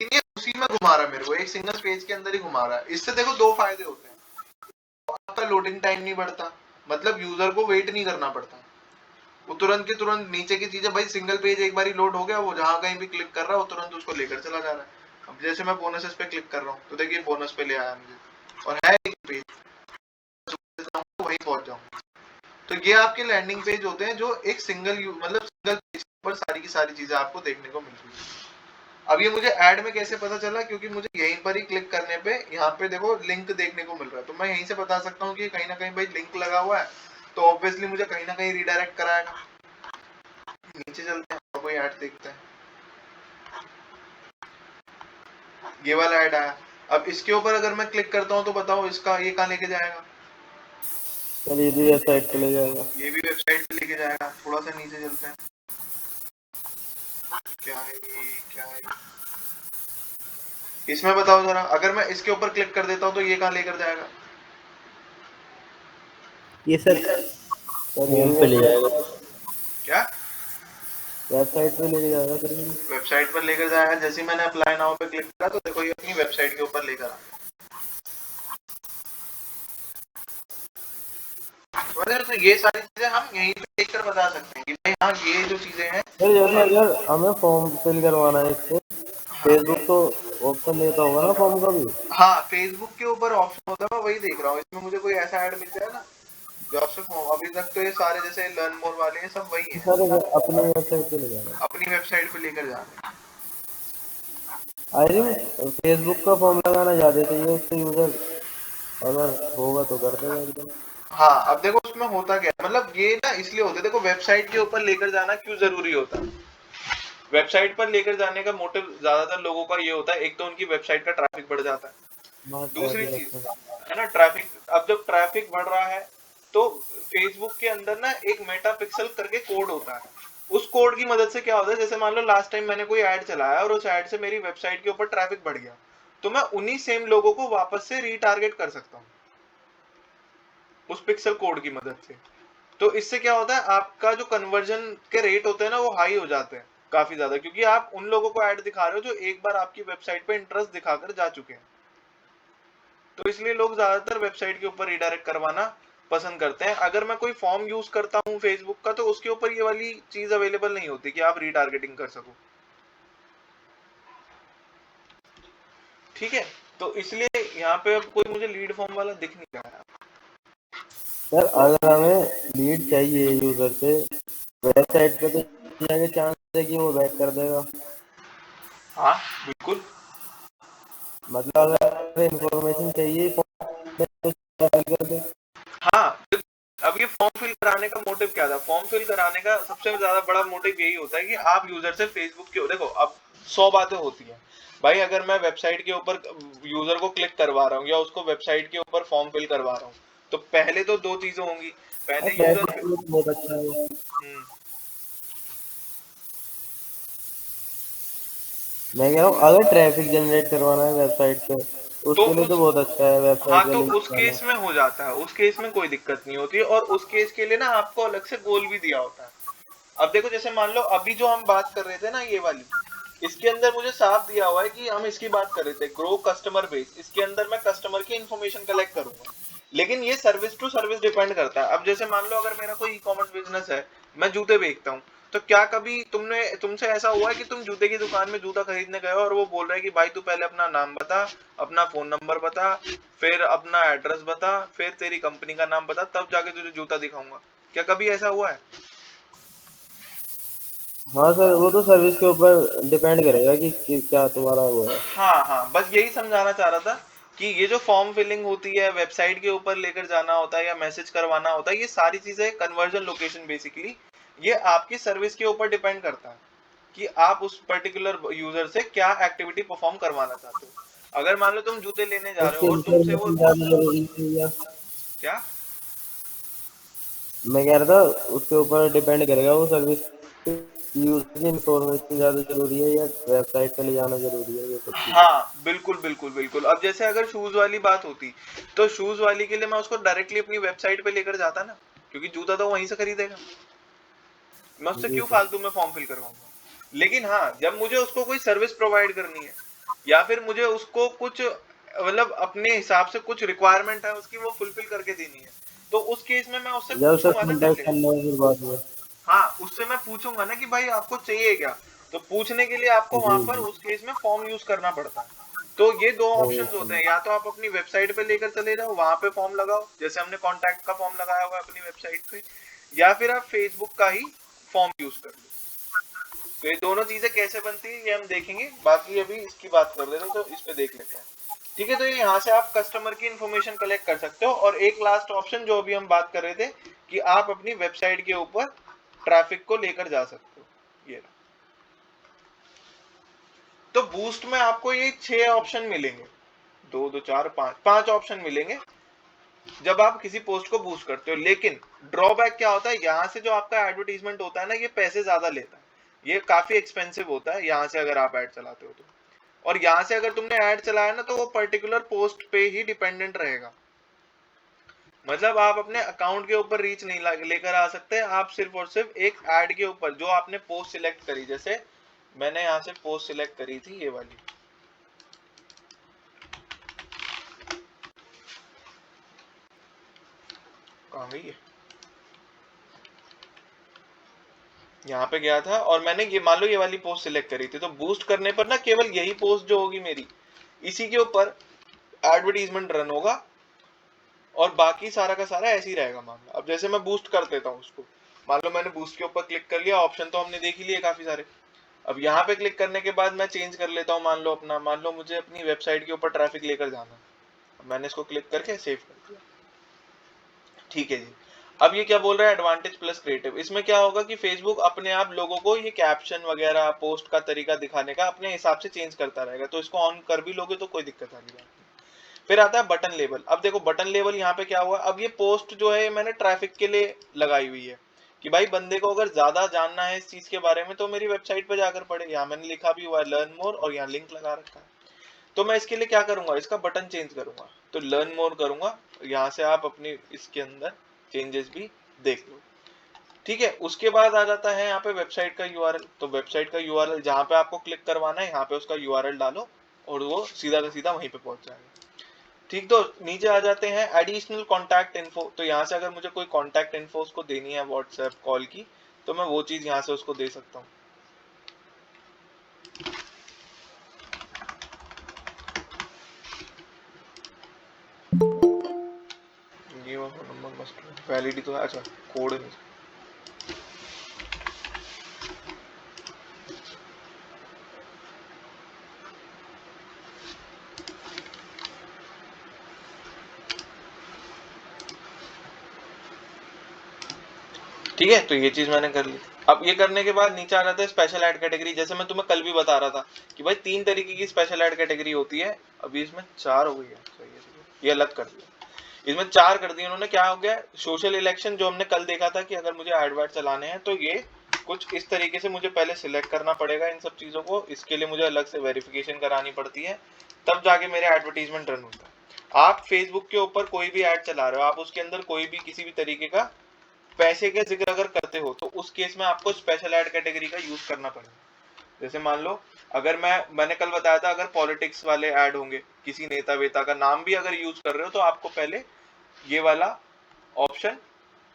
ये उसी में घुमा रहा है मेरे को, एक सिंगल पेज के अंदर ही घुमा रहा है। इससे देखो दो फायदे होते हैं, आपका लोडिंग टाइम नहीं बढ़ता, मतलब यूजर को वेट नहीं करना पड़ता, वो तुरंत के तुरंत नीचे की चीजें, भाई सिंगल पेज एक बार ही लोड हो गया, वो जहां कहीं भी क्लिक कर रहा है वो तुरंत उसको लेकर चला जा रहा है। अब जैसे मैं बोनसेस पे क्लिक कर रहा हूँ तो देखिए बोनस पे ले आया मुझे और है एक पेज, वहीं पहुंच जाऊंगा। तो ये आपके लैंडिंग पेज होते हैं जो एक सिंगल मतलब सिंगल पेज पर सारी की सारी चीजें आपको देखने को मिलती है। अब ये मुझे ऐड में कैसे पता चला? क्योंकि मुझे यहीं पर ही क्लिक करने पे यहाँ पे देखो लिंक देखने को मिल रहा है, तो मैं यहीं से बता सकता हूँ कि कहीं ना कहीं भाई लिंक लगा हुआ है, तो ऑब्वियसली मुझे कहीं ना कहीं रिडायरेक्ट कराएगा। नीचे चलते हैं और कोई ऐड देखते हैं। ये वाला ऐड आया, अब इसके ऊपर अगर मैं क्लिक करता हूँ तो बताओ इसका ये कहाँ लेके जाएगा? चलिए ये भी वेबसाइट पे ले जाएगा। ये भी वेबसाइट पे लेके जाएगा। थोड़ा सा नीचे चलते हैं, क्या है ये, क्या है इसमें बताओ जरा। अगर मैं इसके ऊपर क्लिक कर देता हूँ तो ये कहाँ लेकर जाएगा? ये सर ये होम भी पे ले जाएगा। क्या? वेबसाइट पे लेके जाएगा सर ये भी। वेबसाइट पर लेकर जाएगा। जैसे ही मैंने अप्लाई नाउ पे क्लिक करा तो देखो ये अपनी वेबसाइट के ऊपर लेकर आ। तो ये सारी चीजें हम यहीं पे देखकर बता सकते हैं कि भाई हाँ ये जो चीजें हैं। सर जैसे अगर हमें फॉर्म फिल करवाना है इससे, हाँ फेसबुक तो ऑप्शन देता होगा ना फॉर्म का भी। हाँ, फेसबुक के ऊपर ऑप्शन होता है, मैं वही देख रहा हूँ। इसमें मुझे कोई ऐसा ऐड मिल जाए ना जॉब से फॉर्म। अभी तक तो ये सारे जैसे लर्न मोर वाले हैं सब वही हैं, सर अपनी वेबसाइट पे ले जाना। अपनी वेबसाइट पे लेकर जा रहे हैं। आई थिंक फेसबुक का फॉर्म लगाना ज्यादा चाहिए, उससे यूजर अगर होगा तो कर देगा एकदम। हाँ अब देखो उसमें होता क्या है, मतलब ये ना इसलिए होता है, देखो वेबसाइट के ऊपर लेकर जाना क्यों जरूरी होता है। वेबसाइट पर लेकर जाने का मोटिव ज्यादातर लोगों का ये होता है, एक तो उनकी वेबसाइट का ट्रैफिक बढ़ जाता है, हाँ दूसरी ट्रैफिक चीज अच्छा। है ना ट्रैफिक। अब जब ट्रैफिक बढ़ रहा है तो फेसबुक के अंदर ना एक मेटा पिक्सल करके कोड होता है। उस कोड की मदद से क्या होता है, जैसे मान लो लास्ट टाइम मैंने कोई ऐड चलाया और उस ऐड से मेरी वेबसाइट के ऊपर ट्रैफिक बढ़ गया, तो मैं उन्हीं सेम लोगों को वापस से रीटारगेट कर सकता हूँ उस पिक्सल कोड की मदद से। तो इससे क्या होता है, आपका जो कन्वर्जन के रेट होते हैं ना वो हाई हो जाते हैं काफी ज्यादा, क्योंकि आप उन लोगों को ऐड दिखा रहे हो जो एक बार आपकी वेबसाइट पे इंटरेस्ट दिखाकर जा चुके हैं। तो इसलिए लोग ज्यादातर वेबसाइट के ऊपर रिडायरेक्ट करवाना पसंद करते हैं। अगर मैं कोई फॉर्म यूज करता हूँ फेसबुक का तो उसके ऊपर ये वाली चीज अवेलेबल नहीं होती कि आप रीटारगेटिंग कर सको। ठीक है, तो इसलिए यहाँ पे अब कोई मुझे लीड फॉर्म वाला दिख नहीं रहा है। सर अगर हमें लीड चाहिए यूजर से, वेबसाइट पे तो जाके चांस है कि वो बैक कर देगा। हाँ बिल्कुल। मतलब अगर इंफॉर्मेशन चाहिए फॉर्म में तो fill कर दे। हाँ, अब ये फॉर्म फिल कराने का मोटिव क्या था? फॉर्म फिल कराने का सबसे ज्यादा बड़ा मोटिव यही होता है कि आप यूजर से फेसबुक के, देखो अब 100 बातें होती हैं भाई। अगर मैं वेबसाइट के ऊपर यूजर को क्लिक करवा रहा हूँ या उसको वेबसाइट के ऊपर फॉर्म फिल करवा रहा हूँ, तो पहले तो दो चीजें होंगी। पहले ट्रैफिक यूजर, के लिए तो बहुत अच्छा है वो। मैं कह रहा हूँ अगर ट्रैफिक जनरेट करवाना है वेबसाइट पे, तो उसके लिए तो उस, बहुत अच्छा है हाँ वेबसाइट का तो लिंक उस डालना। केस में हो जाता है, उस केस में कोई दिक्कत नहीं होती। और उस केस के लिए ना आपको अलग से गोल भी दिया होता है। अब देखो जैसे मान लो अभी जो हम बात कर रहे थे ना ये वाली, इसके अंदर मुझे साफ दिया हुआ है कि हम इसकी बात कर रहे थे ग्रो कस्टमर बेस। इसके अंदर मैं कस्टमर की इंफॉर्मेशन कलेक्ट करूंगा, लेकिन ये सर्विस टू सर्विस डिपेंड करता है। अब जैसे मान लो अगर मेरा कोई ई कॉमर्स बिजनेस है, मैं जूते बेचता हूँ, तो क्या कभी तुमसे ऐसा हुआ है कि तुम जूते की दुकान में जूता खरीदने गए हो और वो बोल रहा है कि भाई तू पहले अपना नाम बता, अपना फोन नंबर बता, फिर अपना एड्रेस बता, फिर तेरी कंपनी का नाम बता, तब जाके तुझे जूता दिखाऊंगा? क्या कभी ऐसा हुआ है? हाँ सर वो तो सर्विस के ऊपर डिपेंड करेगा कि क्या तुम्हारा वो है। हाँ हाँ, बस यही समझाना चाह रहा था कि ये जो फॉर्म फिलिंग होती है, वेबसाइट के ऊपर लेकर जाना होता है या मैसेज करवाना होता है, ये सारी चीजें कन्वर्जन लोकेशन बेसिकली ये आपकी सर्विस के ऊपर डिपेंड करता है कि आप उस पर्टिकुलर यूजर से क्या एक्टिविटी परफॉर्म करवाना चाहते हो। अगर मान लो तुम जूते लेने जा रहे उसकी हो और तुमसे वो, इंफॉर्मेशन ज्यादा जरूरी है या, क्या? मैं कह रहा था उसके ऊपर डिपेंड करेगा वो सर्विस, यूजर की इंफॉर्मेशन ज्यादा जरूरी है या वेबसाइट पे ले जाना जरूरी है, ये सब चीजें। हाँ बिल्कुल बिल्कुल बिल्कुल। अब जैसे अगर शूज वाली बात होती तो शूज वाली के लिए मैं उसको डायरेक्टली अपनी वेबसाइट पे लेकर जाता ना, क्योंकि जूता तो वहीं से खरीदेगा, मैं उससे जी क्यों सर। फालतू में फॉर्म फिल करवाऊंगा। लेकिन हाँ, जब मुझे उसको कोई सर्विस प्रोवाइड करनी है या फिर मुझे उसको कुछ मतलब अपने हिसाब से कुछ रिक्वायरमेंट है उसकी वो फुलफिल करके देनी है, तो उस केस में मैं उससे जब सर पूछूंगा ना कॉन्टेक्ट पहले। करना है फिर बाद में। हाँ, उससे मैं पूछूंगा ना कि भाई आपको चाहिए क्या। तो पूछने के लिए आपको वहां जी पर जी। उस केस में फॉर्म यूज करना पड़ता है। तो ये दो सही ऑप्शंस होते हैं, या तो आप अपनी वेबसाइट पे लेकर चले जाओ, वहां पे फॉर्म लगाओ जैसे हमने कॉन्टैक्ट का फॉर्म लगाया हुआ है अपनी वेबसाइट पे, या फिर आप फेसबुक का ही फॉर्म यूज कर लो। तो ये दोनों चीजें कैसे बनती है ये हम देखेंगे, बाकी अभी इसकी बात कर रहे थे तो इस पे देख लेते हैं। ठीक है, तो ये यहाँ से आप कस्टमर की इंफॉर्मेशन कलेक्ट कर सकते हो। और एक लास्ट ऑप्शन जो अभी हम बात कर रहे थे कि आप अपनी वेबसाइट के ऊपर ट्रैफिक को लेकर जा सकते हो, ये। तो बूस्ट में आपको ये 6 ऑप्शन मिलेंगे, दो दो चार पांच, 5 ऑप्शन मिलेंगे। जब आप किसी पोस्ट को बूस्ट करते हो। लेकिन ड्रॉबैक क्या होता है, यहाँ से जो आपका एडवर्टीजमेंट होता है ना, ये पैसे ज्यादा लेता है, ये काफी एक्सपेंसिव होता है यहाँ से अगर आप ऐड चलाते हो तो। और यहाँ से अगर तुमने ऐड चलाया ना, तो वो पर्टिकुलर पोस्ट पे ही डिपेंडेंट रहेगा। मतलब आप अपने अकाउंट के ऊपर रीच नहीं लेकर आ सकते, आप सिर्फ और सिर्फ एक ऐड के ऊपर जो आपने पोस्ट सिलेक्ट करी, जैसे मैंने यहाँ से पोस्ट सिलेक्ट करी थी ये वाली, कहाँ गई है, यहाँ पे गया था और मैंने ये मान लो ये वाली पोस्ट सिलेक्ट करी थी, तो बूस्ट करने पर ना केवल यही पोस्ट जो होगी मेरी, इसी के ऊपर एडवर्टीजमेंट रन होगा और बाकी सारा का सारा ऐसे ही रहेगा मामला। अब जैसे मैं बूस्ट कर देता हूँ उसको, मान लो मैंने बूस्ट के ऊपर क्लिक कर लिया, ऑप्शन तो हमने देख ही लिए काफी सारे। अब यहाँ पे क्लिक करने के बाद मैं चेंज कर लेता हूँ, मान लो मुझे अपनी वेबसाइट के ऊपर ट्रैफिक लेकर जाना, मैंने इसको क्लिक करके सेव कर दिया। ठीक है जी। अब ये क्या बोल रहा है, एडवांटेज प्लस क्रिएटिव। इसमें क्या होगा कि फेसबुक अपने आप लोगों को ये कैप्शन वगैरह पोस्ट का तरीका दिखाने का अपने हिसाब से चेंज करता रहेगा, तो इसको ऑन कर भी लोगे तो कोई दिक्कत वाली बात नहीं। फिर आता है बटन लेबल। अब देखो बटन लेबल यहाँ पे क्या हुआ, अब ये पोस्ट जो है मैंने ट्रैफिक के लिए लगाई हुई है कि भाई बंदे को अगर ज्यादा जानना है इस चीज के बारे में तो मेरी वेबसाइट पे जाकर पढ़े। यहाँ मैंने लिखा भी हुआ है लर्न मोर और यहाँ लिंक लगा रखा है। तो मैं इसके लिए क्या करूंगा, इसका बटन चेंज करूंगा, तो लर्न मोर करूंगा, यहाँ से आप अपनी इसके अंदर चेंजेस भी देख लो। ठीक है, उसके बाद आ जाता है यहाँ पे वेबसाइट का यूआरएल। तो वेबसाइट का यूआरएल जहाँ पे आपको क्लिक करवाना है यहाँ पे उसका यूआरएल डालो और वो सीधा का सीधा वहीं पे पहुंच जाएगा। ठीक, तो नीचे आ जाते हैं एडिशनल कॉन्टैक्ट इन्फो। तो यहाँ से अगर मुझे कोई कॉन्टैक्ट इन्फो उसको देनी है व्हाट्सएप कॉल की, तो मैं वो चीज यहाँ से उसको दे सकता हूँ। ये नंबर मस्ट वैलिडी तो है, अच्छा कोड नहीं। ठीक है, तो ये चीज मैंने कर ली। अब ये करने के बाद नीचे आ जाता है स्पेशल ऐड कैटेगरी। जैसे मैं तुम्हें कल भी बता रहा था कि भाई 3 तरीके की स्पेशल ऐड कैटेगरी होती है, अभी इसमें 4 हो गई है। सही है, ये अलग कर दिया, इसमें 4 कर दिए उन्होंने। क्या हो गया, सोशल इलेक्शन जो हमने कल देखा था कि अगर मुझे एड वर्ड चलाने हैं तो ये कुछ इस तरीके से मुझे पहले सिलेक्ट करना पड़ेगा इन सब चीजों को, इसके लिए मुझे अलग से वेरिफिकेशन करानी पड़ती है, तब जाके मेरे एडवर्टीजमेंट रन होता है। आप फेसबुक के ऊपर कोई भी ऐड चला रहे हो, आप उसके अंदर कोई भी किसी भी तरीके का पैसे का जिक्र अगर करते हो तो उस केस में आपको स्पेशल ऐड कैटेगरी का यूज करना पड़ेगा। जैसे मान लो अगर मैंने कल बताया था अगर पॉलिटिक्स वाले ऐड होंगे, किसी नेता वेता का नाम भी अगर यूज कर रहे हो तो आपको पहले ये वाला ऑप्शन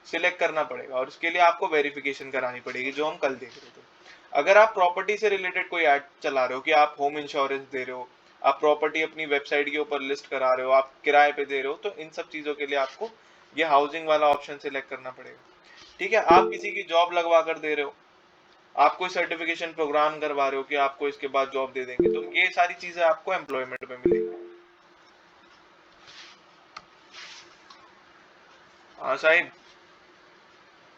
सिलेक्ट करना पड़ेगा और उसके लिए आपको वेरिफिकेशन करानी पड़ेगी, जो हम कल देख रहे थे। अगर आप प्रॉपर्टी से रिलेटेड कोई ऐड चला रहे हो कि आप होम इंश्योरेंस दे रहे हो, आप प्रॉपर्टी अपनी वेबसाइट के ऊपर लिस्ट करा रहे हो, आप किराए पे दे रहे हो, तो इन सब चीजों के लिए आपको ये हाउसिंग वाला ऑप्शन सिलेक्ट करना पड़ेगा। ठीक है, आप किसी की जॉब लगवा कर दे रहे हो, आप कोई सर्टिफिकेशन प्रोग्राम करवा रहे हो कि आपको इसके बाद जॉब दे देंगे, तो ये सारी चीजें आपको एम्प्लॉयमेंट में मिलेगी। हाँ साहिब।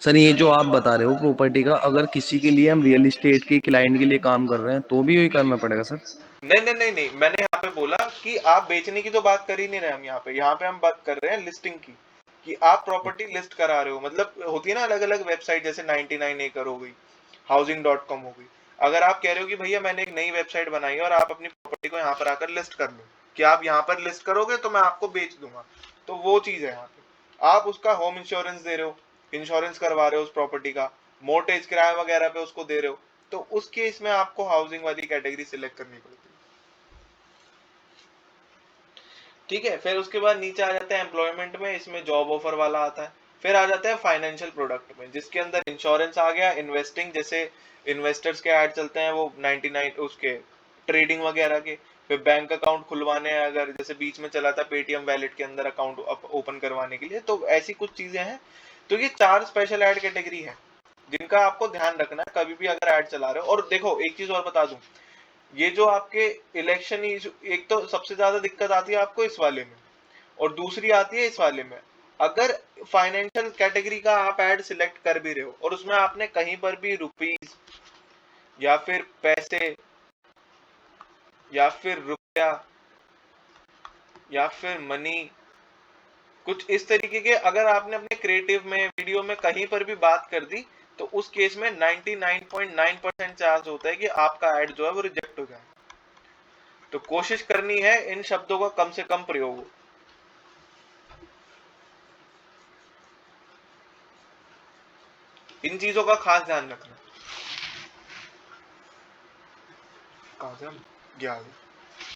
सर ये जो आप बता रहे हो प्रॉपर्टी का, अगर किसी के लिए हम रियल एस्टेट के क्लाइंट के लिए काम कर रहे हैं तो भी वही करना पड़ेगा सर? नहीं नहीं नहीं नहीं, मैंने यहाँ पे बोला कि आप बेचने की तो बात कर ही नहीं रहे हम यहाँ पे हम बात कर रहे हैं लिस्टिंग की, कि आप प्रॉपर्टी लिस्ट करा रहे हो। मतलब होती है ना अलग अलग वेबसाइट, जैसे 99 एकड़ हो गई, housing.com हो गई। अगर आप कह रहे हो कि भैया मैंने एक नई वेबसाइट बनाई है और आप अपनी प्रॉपर्टी को यहाँ पर आकर लिस्ट कर लो, कि आप यहाँ पर लिस्ट करोगे तो मैं आपको बेच दूंगा, तो वो चीज है यहाँ पे। आप उसका होम इंश्योरेंस दे रहे हो, इंश्योरेंस करवा रहे हो उस प्रॉपर्टी का, मोर्टेज किराया वगैरह पे उसको दे रहे हो, तो उस केस में आपको हाउसिंग वाली कैटेगरी सिलेक्ट करनी पड़ेगी। ठीक है, फिर उसके बाद नीचे आ जाते हैं एम्प्लॉयमेंट में, इसमें जॉब ऑफर वाला आता है। फिर आ जाते हैं फाइनेंशियल प्रोडक्ट में, जिसके अंदर इंश्योरेंस आ गया, इन्वेस्टिंग, जैसे इन्वेस्टर्स के ऐड चलते हैं वो 99 उसके ट्रेडिंग वगैरह के। फिर बैंक अकाउंट खुलवाने हैं, अगर जैसे बीच में चला था पेटीएम वैलेट के अंदर अकाउंट ओपन करवाने के लिए, तो ऐसी कुछ चीजें हैं। तो ये 4 स्पेशल ऐड कैटेगरी है जिनका आपको ध्यान रखना है कभी भी अगर ऐड चला रहे हो। और देखो एक चीज और बता दूं, ये जो आपके इलेक्शन, एक तो सबसे ज्यादा दिक्कत आती है आपको इस वाले में, और दूसरी आती है इस वाले में। अगर फाइनेंशियल कैटेगरी का आप ऐड सिलेक्ट कर भी रहे हो और उसमें आपने कहीं पर भी रुपीस या फिर पैसे या फिर रुपया या फिर मनी कुछ इस तरीके के अगर आपने अपने क्रिएटिव में वीडियो में कहीं पर भी बात कर दी तो उस केस में 99.9% चांस होता है कि आपका ऐड जो है वो रिजेक्ट हो जाए। तो कोशिश करनी है इन शब्दों का कम से कम प्रयोग हो। इन चीजों का खास ध्यान रखना। कहां से हम गया?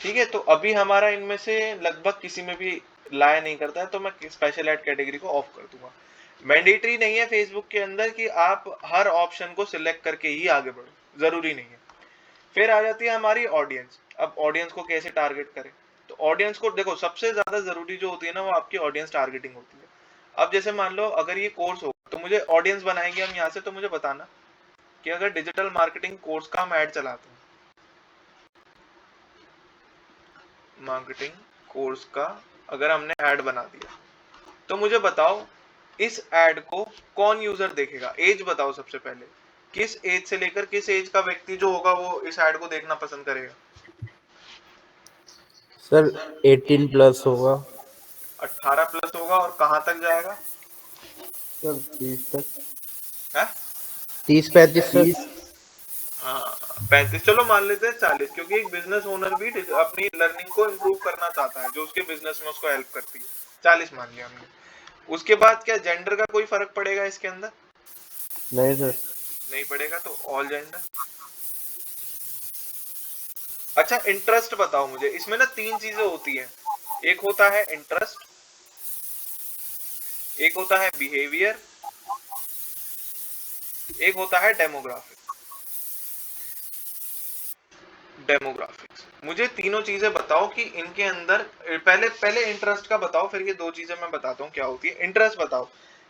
ठीक है, तो अभी हमारा इनमें से लगभग किसी में भी लाया नहीं करता है, तो मैं स्पेशल ऐड कैटेगरी को ऑफ कर दूंगा। मैंडेटरी नहीं है फेसबुक के अंदर कि आप हर ऑप्शन को सिलेक्ट करके ही आगे बढ़ो, जरूरी नहीं है। फिर आ जाती है हमारी ऑडियंस। अब ऑडियंस को कैसे टारगेट करें? तो ऑडियंस को देखो, सबसे ज्यादा जरूरी जो होती है ना वो आपकी ऑडियंस टारगेटिंग होती है। अब जैसे मान लो अगर ये कोर्स हो तो मुझे ऑडियंस बनाएंगे हम यहाँ से, तो मुझे बताना कि अगर डिजिटल मार्केटिंग कोर्स का हम ऐड चलाते हैं, मार्केटिंग कोर्स का अगर हमने ऐड बना दिया, तो मुझे बताओ इस ऐड को कौन यूजर देखेगा? एज बताओ सबसे पहले, किस एज से लेकर किस एज का व्यक्ति जो होगा वो इस ऐड को देखना पसंद करेगा? सर 18+ होगा। 18+ होगा। और कहां तक जाएगा? सर 30 तक, है 30-35 सर। हाँ 35, चलो मान लेते हैं 40, क्योंकि एक बिजनेस ओनर भी अपनी लर्निंग को इम्प्रूव करना चाहता है जो उसके बिजनेस में उसको हेल्प करती है। 40 मान लिया हमने। उसके बाद क्या जेंडर का कोई फर्क पड़ेगा इसके अंदर? नहीं सर। नहीं पड़ेगा, तो ऑल जेंडर। अच्छा, इंटरेस्ट बताओ मुझे। इसमें ना 3 चीजें होती हैं, एक होता है इंटरेस्ट, एक होता है बिहेवियर, एक होता है डेमोग्राफिक्स। मुझे तीनों चीजें बताओ कि इनके अंदर पहले इंटरेस्ट का बताओ, फिर ये 2 चीजें मैं बताता हूँ क्या होती है। इंटरेस्ट बताओ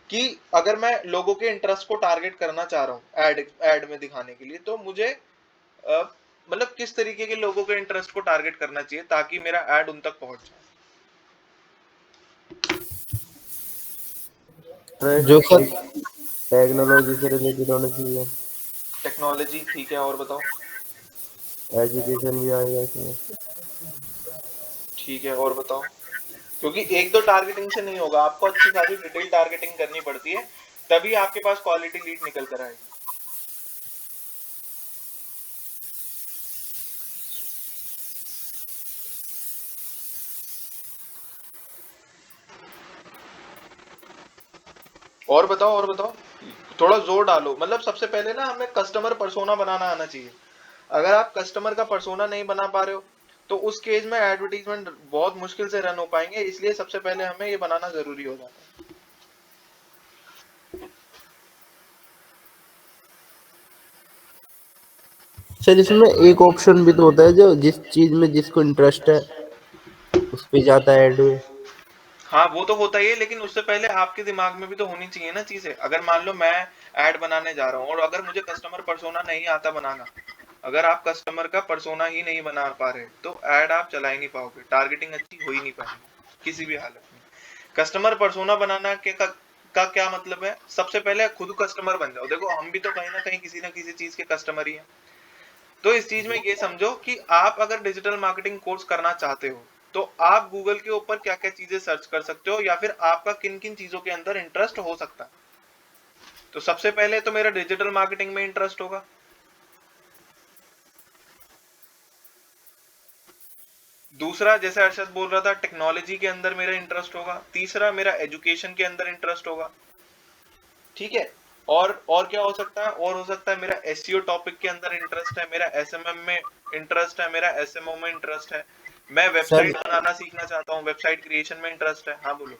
कि अगर मैं लोगों के इंटरेस्ट को टारगेट करना चाह रहा हूँ ऐड में दिखाने के लिए, तो मुझे मतलब किस तरीके के लोगों के इंटरेस्ट को टारगेट करना चाहिए ताकि मेरा ऐड उन तक पहुंच जाए। जो सर टेक्नोलॉजी से रिलेटेड होना चाहिए। टेक्नोलॉजी, ठीक है, और बताओ। एजुकेशन भी आएगा इसमें। ठीक है, और बताओ। क्योंकि एक दो टारगेटिंग से नहीं होगा, आपको अच्छी खासी डिटेल टारगेटिंग करनी पड़ती है, तभी आपके पास क्वालिटी लीड निकल कर आएगी। और बताओ, और बताओ, थोड़ा जोर डालो। मतलब सबसे पहले ना हमें कस्टमर पर्सोना बनाना आना चाहिए। अगर आप कस्टमर का पर्सोना नहीं बना पा रहे हो तो उस केस में एडवर्टीजमेंट बहुत मुश्किल से रन हो पाएंगे, इसलिए सबसे पहले हमें ये बनाना जरूरी हो जाता है। सर इसमें एक ऑप्शन भी तो होता है जो जिस चीज में जिसको इंटरेस्ट है उस पे जाता है ऐड में। हाँ वो तो होता ही है, लेकिन उससे पहले आपके दिमाग में भी तो होनी चाहिए ना चीजें। अगर मान लो मैं ऐड बनाने जा रहा हूँ और अगर मुझे कस्टमर पर्सोना नहीं आता बनाना, अगर आप कस्टमर का पर्सोना ही नहीं बना पा रहे तो ऐड आप चला ही नहीं पाओगे, टारगेटिंग अच्छी हो ही नहीं पाएगी किसी भी हालत में। कस्टमर पर्सोना बनाना के का क्या मतलब है? सबसे पहले खुद कस्टमर बन जाओ। देखो हम भी तो कहीं ना किसी चीज के कस्टमर ही हैं। तो इस चीज में ये समझो कि आप अगर डिजिटल मार्केटिंग कोर्स करना चाहते हो तो आप गूगल के ऊपर क्या क्या चीजें सर्च कर सकते हो या फिर आपका किन किन चीजों के अंदर इंटरेस्ट हो सकता है। तो सबसे पहले तो मेरा डिजिटल मार्केटिंग में इंटरेस्ट होगा। दूसरा, जैसे अरशद बोल रहा था, टेक्नोलॉजी के अंदर मेरा इंटरेस्ट होगा। तीसरा, मेरा एजुकेशन के अंदर इंटरेस्ट होगा। ठीक है, और क्या हो सकता है? और हो सकता है मेरा एसईओ टॉपिक के अंदर इंटरेस्ट है, मेरा एसएमएम में इंटरेस्ट है, मेरा एसएमओ में इंटरेस्ट है, मैं वेबसाइट बनाना सीखना चाहता हूँ, वेबसाइट क्रिएशन में इंटरेस्ट है। हाँ बोलो।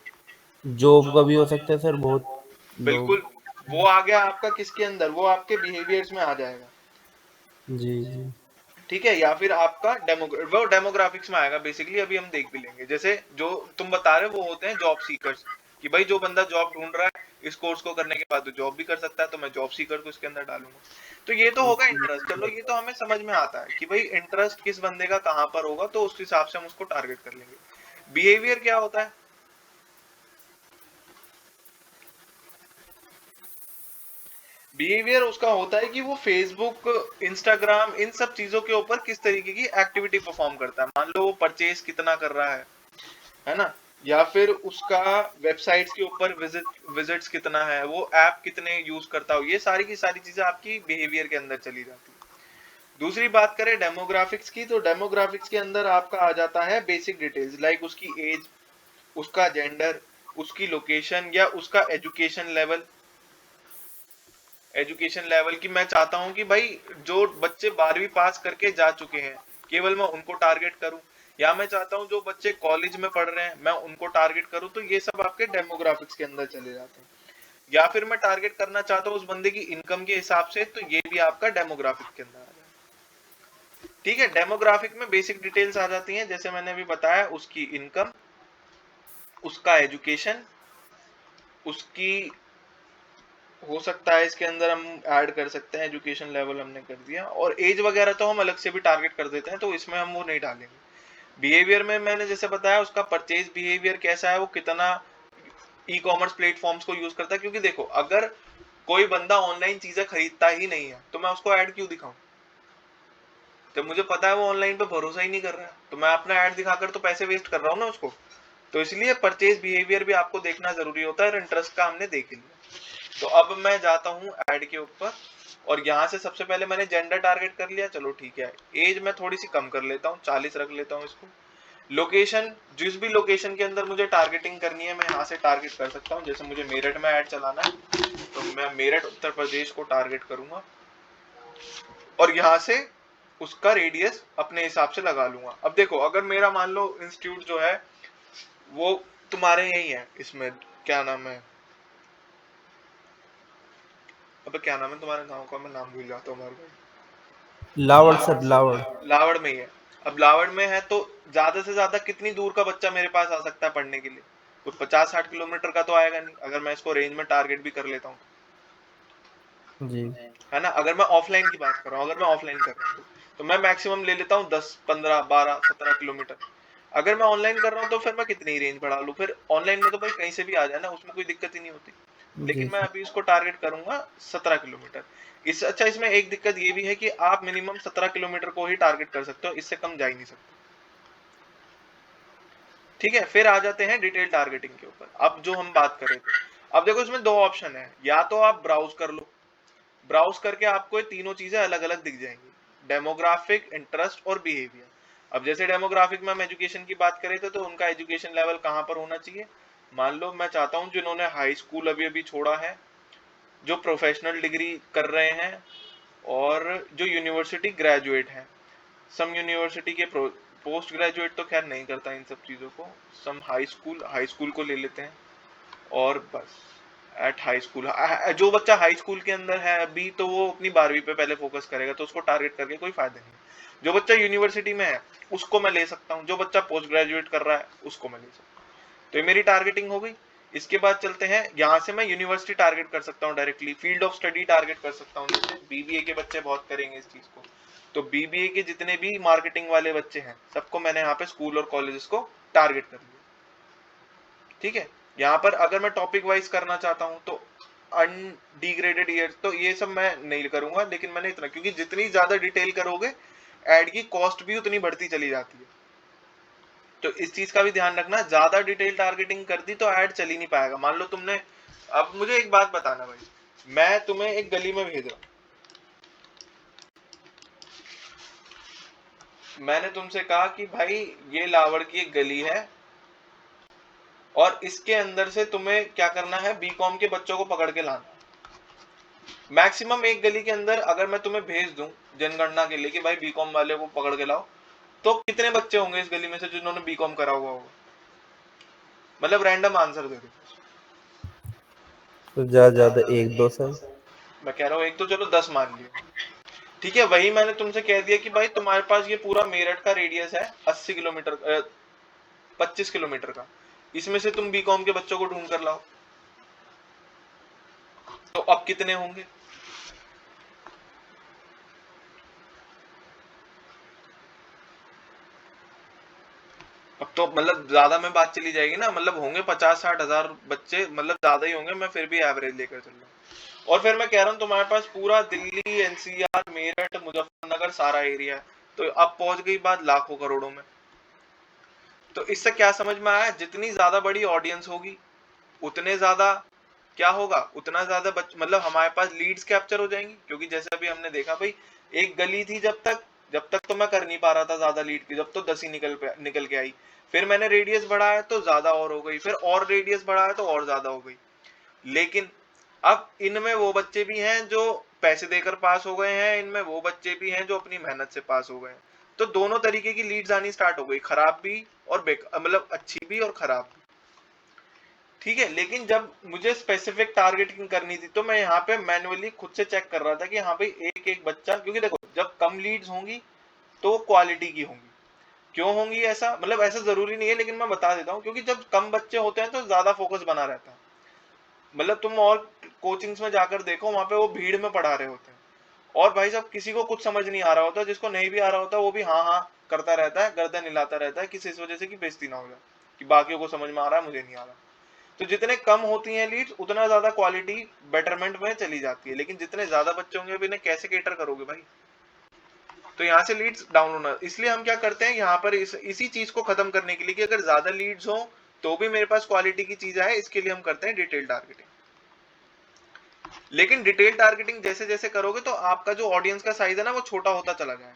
जॉब का भी हो सकता है सर, बहुत बिल्कुल, वो आ गया आपका किसके अंदर? वो आपके बिहेवियर्स में आ जाएगा। जी जी। ठीक है, या फिर आपका वो डेमोग्राफिक्स में आएगा बेसिकली। अभी हम देख भी लेंगे। जैसे जो तुम बता रहे हो वो होते हैं जॉब सीकर्स, कि भाई जो बंदा जॉब ढूंढ रहा है इस कोर्स को करने के बाद तो जॉब भी कर सकता है, तो मैं जॉब सीकर को इसके अंदर डालूंगा। तो ये तो होगा इंटरेस्ट। चलो ये तो हमें समझ में आता है कि भाई इंटरेस्ट किस बंदे का कहां पर होगा, तो उस हिसाब से हम उसको टारगेट कर लेंगे। बिहेवियर क्या होता है? बिहेवियर उसका होता है कि वो फेसबुक, इंस्टाग्राम, इन सब चीजों के ऊपर किस तरीके की एक्टिविटी परफॉर्म करता है। मान लो वो परचेज कितना कर रहा है ना, या फिर उसका वेबसाइट्स के ऊपर विजिट्स कितना है, वो ऐप कितने यूज करता हो, ये सारी की सारी चीजें आपकी बिहेवियर के अंदर चली जाती है। दूसरी बात करें डेमोग्राफिक्स की, तो डेमोग्राफिक्स के अंदर आपका आ जाता है बेसिक डिटेल्स, लाइक उसकी एज, उसका जेंडर, उसकी लोकेशन या उसका एजुकेशन लेवल की मैं चाहता हूं कि भाई जो बच्चे 12वीं पास करके जा चुके हैं केवल मैं उनको टारगेट करूं, या मैं चाहता हूं जो बच्चे कॉलेज में पढ़ रहे हैं मैं उनको टारगेट करूं, तो ये सब आपके डेमोग्राफिक्स के अंदर चले जाते हैं। या फिर मैं टारगेट करना चाहता हूं उस बंदे की इनकम के हिसाब से, तो ये भी आपका डेमोग्राफिक के अंदर आ जाता है। ठीक है, डेमोग्राफिक में बेसिक डिटेल्स आ जाती हैं, जैसे मैंने अभी बताया, उसकी इनकम, उसका एजुकेशन, उसकी, हो सकता है इसके अंदर हम ऐड कर सकते हैं एजुकेशन लेवल, हमने कर दिया, और एज वगैरह तो हम अलग से भी टारगेट कर देते हैं, तो इसमें हम वो नहीं डालेंगे। बिहेवियर में मैंने जैसे बताया उसका परचेज बिहेवियर कैसा है, वो कितना ई कॉमर्स प्लेटफॉर्म्स को यूज करता है, क्योंकि देखो अगर कोई बंदा ऑनलाइन चीजें खरीदता ही नहीं है तो मैं उसको ऐड क्यों दिखाऊं, जब मुझे पता है वो ऑनलाइन पे भरोसा ही नहीं कर रहा है, तो मैं अपना ऐड दिखाकर तो पैसे वेस्ट कर रहा हूँ ना उसको। तो इसलिए परचेज बिहेवियर भी आपको देखना जरूरी होता है, और इंटरेस्ट का हमने देख लिया। तो अब मैं जाता हूँ ऐड के ऊपर, और यहाँ से सबसे पहले मैंने जेंडर टारगेट कर लिया, चलो ठीक है। एज मैं थोड़ी सी कम कर लेता हूँ, 40 रख लेता हूँ इसको। लोकेशन, जिस भी लोकेशन के अंदर मुझे टारगेटिंग करनी है मैं यहाँ से टारगेट कर सकता हूँ, जैसे मुझे मेरठ में ऐड चलाना है तो मैं मेरठ उत्तर प्रदेश को टारगेट करूंगा, और यहाँ से उसका रेडियस अपने हिसाब से लगा लूंगा। अब देखो अगर मेरा मान लो इंस्टीट्यूट जो है वो तुम्हारे यही है, इसमें क्या नाम है, अब क्या नाम है तुम्हारे गांव का, मैं नाम भूल जाता हूँ हमारे भाई। लावड़ सर, लावड़। लावड़ में ही है। अब लावड़ में है तो ज्यादा से ज्यादा कितनी दूर का बच्चा मेरे पास आ सकता है पढ़ने के लिए, कुछ 50-60 किलोमीटर का तो आएगा नहीं, अगर मैं इसको रेंज में टारगेट भी कर लेता हूँ, जी। है ना। अगर मैं ऑफलाइन की बात कर रहा हूँ, अगर मैं ऑफलाइन कर रहा हूँ तो मैं मैक्सिमम ले लेता हूँ 10, 15, 12, 17 किलोमीटर। अगर मैं ऑनलाइन कर रहा हूँ तो फिर मैं कितनी रेंज बढ़ा लूँ, फिर ऑनलाइन में तो भाई कहीं से भी आ जाए ना, उसमें कोई दिक्कत ही नहीं होती। जी लेकिन मैं सर। अभी इसको टारगेट करूंगा 17 किलोमीटर। इस अच्छा इसमें एक दिक्कत ये भी है कि आप मिनिमम 17 किलोमीटर को ही टारगेट कर सकते हो, इससे कम जा ही नहीं सकते। ठीक है, फिर आ जाते हैं डिटेल टारगेटिंग के ऊपर। अब जो हम बात कर रहे थे, अब देखो इसमें दो ऑप्शन है, या तो आप ब्राउज कर लो, ब्राउज करके आपको ये तीनों चीजें अलग अलग दिख जाएंगी, डेमोग्राफिक, इंटरेस्ट और बिहेवियर। अब जैसे डेमोग्राफिक में हम एजुकेशन की बात करें थे, तो उनका एजुकेशन लेवल कहाँ पर होना चाहिए, मान लो मैं चाहता हूँ जिन्होंने हाई स्कूल अभी अभी छोड़ा है, जो प्रोफेशनल डिग्री कर रहे हैं, और जो यूनिवर्सिटी ग्रेजुएट हैं। सम यूनिवर्सिटी के पोस्ट ग्रेजुएट तो खैर नहीं करता इन सब चीज़ों को, सम हाई स्कूल को ले लेते हैं, और बस एट हाई स्कूल। जो बच्चा हाई स्कूल के अंदर है अभी, तो वो अपनी 12वीं पे पहले फोकस करेगा, तो उसको टारगेट करके कोई फायदा नहीं है। जो बच्चा यूनिवर्सिटी में है उसको मैं ले सकता हूँ, जो बच्चा पोस्ट ग्रेजुएट कर रहा है उसको मैं ले सकता हूँ। तो ये मेरी टारगेटिंग हो गई। इसके बाद चलते हैं, यहाँ से मैं यूनिवर्सिटी टारगेट कर सकता हूँ directly, field of study target कर सकता हूँ, जैसे बीबीए के बच्चे बहुत करेंगे इस चीज को, तो बीबीए के जितने भी मार्केटिंग वाले बच्चे हैं सबको मैंने यहाँ पे स्कूल और कॉलेजेस को टारगेट कर लिया। ठीक है, यहाँ पर अगर मैं टॉपिक वाइज करना चाहता हूँ तो अनडिग्रेडेड ईयर, तो ये सब मैं नहीं करूंगा, लेकिन मैंने इतना, क्योंकि जितनी ज्यादा डिटेल करोगे एड की कॉस्ट भी उतनी बढ़ती चली जाती है, तो इस चीज का भी ध्यान रखना। ज्यादा डिटेल टारगेटिंग कर दी तो ऐड चल ही नहीं पाएगा। मान लो तुमने, अब मुझे एक बात बताना भाई, मैं तुम्हें एक गली में भेज रहा हूँ, मैंने तुमसे कहा कि भाई ये लावड़ की एक गली है, और इसके अंदर से तुम्हें क्या करना है, बीकॉम के बच्चों को पकड़ के लाना। मैक्सिमम एक गली के अंदर अगर मैं तुम्हें भेज दूं जनगणना के लिए कि भाई बीकॉम वाले को पकड़ के लाओ, तो कितने बच्चे होंगे इस गली में से जिन्होंने बीकॉम करा हुआ होगा, मतलब रैंडम आंसर दे दो। तो ज्यादा 1-2 सर। मैं कह रहा हूँ एक तो चलो 10 मान लिया। ठीक है, वही मैंने तुमसे कह दिया कि भाई तुम्हारे पास ये पूरा मेरठ का रेडियस है 80 किलोमीटर, 25 किलोमीटर का, इसमें से तुम बीकॉम के बच्चों को ढूंढ कर लाओ, तो अब कितने होंगे, अब तो मतलब ज्यादा में बात चली जाएगी ना, मतलब होंगे 50-60 हजार बच्चे, मतलब ज्यादा ही होंगे, मैं फिर भी एवरेज लेकर चल रहा हूँ। और फिर मैं कह रहा हूँ तुम्हारे पास पूरा दिल्ली, एनसीआर, मेरठ, मुजफ्फरनगर सारा एरिया है, तो अब पहुंच गई बात लाखों करोड़ों में। तो इससे क्या समझ में आया, जितनी ज्यादा बड़ी ऑडियंस होगी उतने ज्यादा क्या होगा, उतना ज्यादा मतलब हमारे पास लीड्स कैप्चर हो जाएंगी। क्योंकि जैसे अभी हमने देखा भाई, एक गली थी जब तक तो मैं कर नहीं पा रहा था ज्यादा लीड की, जब तो 10 ही निकल के आई। फिर मैंने रेडियस बढ़ाया तो ज्यादा और हो गई, फिर और रेडियस बढ़ाया तो और ज्यादा हो गई। लेकिन अब इनमें वो बच्चे भी हैं जो पैसे देकर पास हो गए हैं, इनमें वो बच्चे भी हैं जो अपनी मेहनत से पास हो गए हैं। तो दोनों तरीके की लीड्स आनी स्टार्ट हो गई, खराब भी और मतलब अच्छी भी और खराब भी। ठीक है, लेकिन जब मुझे स्पेसिफिक टारगेटिंग करनी थी तो मैं यहाँ पे मैन्युअली खुद से चेक कर रहा था कि हाँ भाई एक एक बच्चा, क्योंकि देखो जब कम लीड्स होंगी तो वो क्वालिटी की होंगी। क्यों होंगी ऐसा, मतलब ऐसा जरूरी नहीं है, लेकिन मैं बता देता हूँ। क्योंकि जब कम बच्चे होते हैं तो ज्यादा फोकस बना रहता है। मतलब तुम और कोचिंग्स में जाकर देखो, वहां पे वो भीड़ में पढ़ा रहे होते हैं, और भाई साहब किसी को कुछ समझ नहीं आ रहा होता, जिसको नहीं भी आ रहा होता वो भी हाँ हाँ करता रहता है, गर्दन हिलाता रहता है, किसी इस वजह से कि बेइज्जती ना हो जाए कि बाकियों को समझ में आ रहा है मुझे नहीं आ रहा। तो जितने कम होती हैं लीड्स उतना ज्यादा क्वालिटी बेटरमेंट में चली जाती है। लेकिन जितने ज्यादा बच्चे होंगे अब इन्हें कैसे केटर करोगे भाई, तो यहाँ से लीड्स डाउन होना। इसलिए हम क्या करते हैं यहाँ पर इसी चीज को खत्म करने के लिए कि अगर ज्यादा लीड्स हो तो भी मेरे पास क्वालिटी की चीज आए, इसके लिए हम करते हैं डिटेल टारगेटिंग। लेकिन डिटेल टारगेटिंग जैसे जैसे करोगे तो आपका जो ऑडियंस का साइज है ना वो छोटा होता चला जाएगा।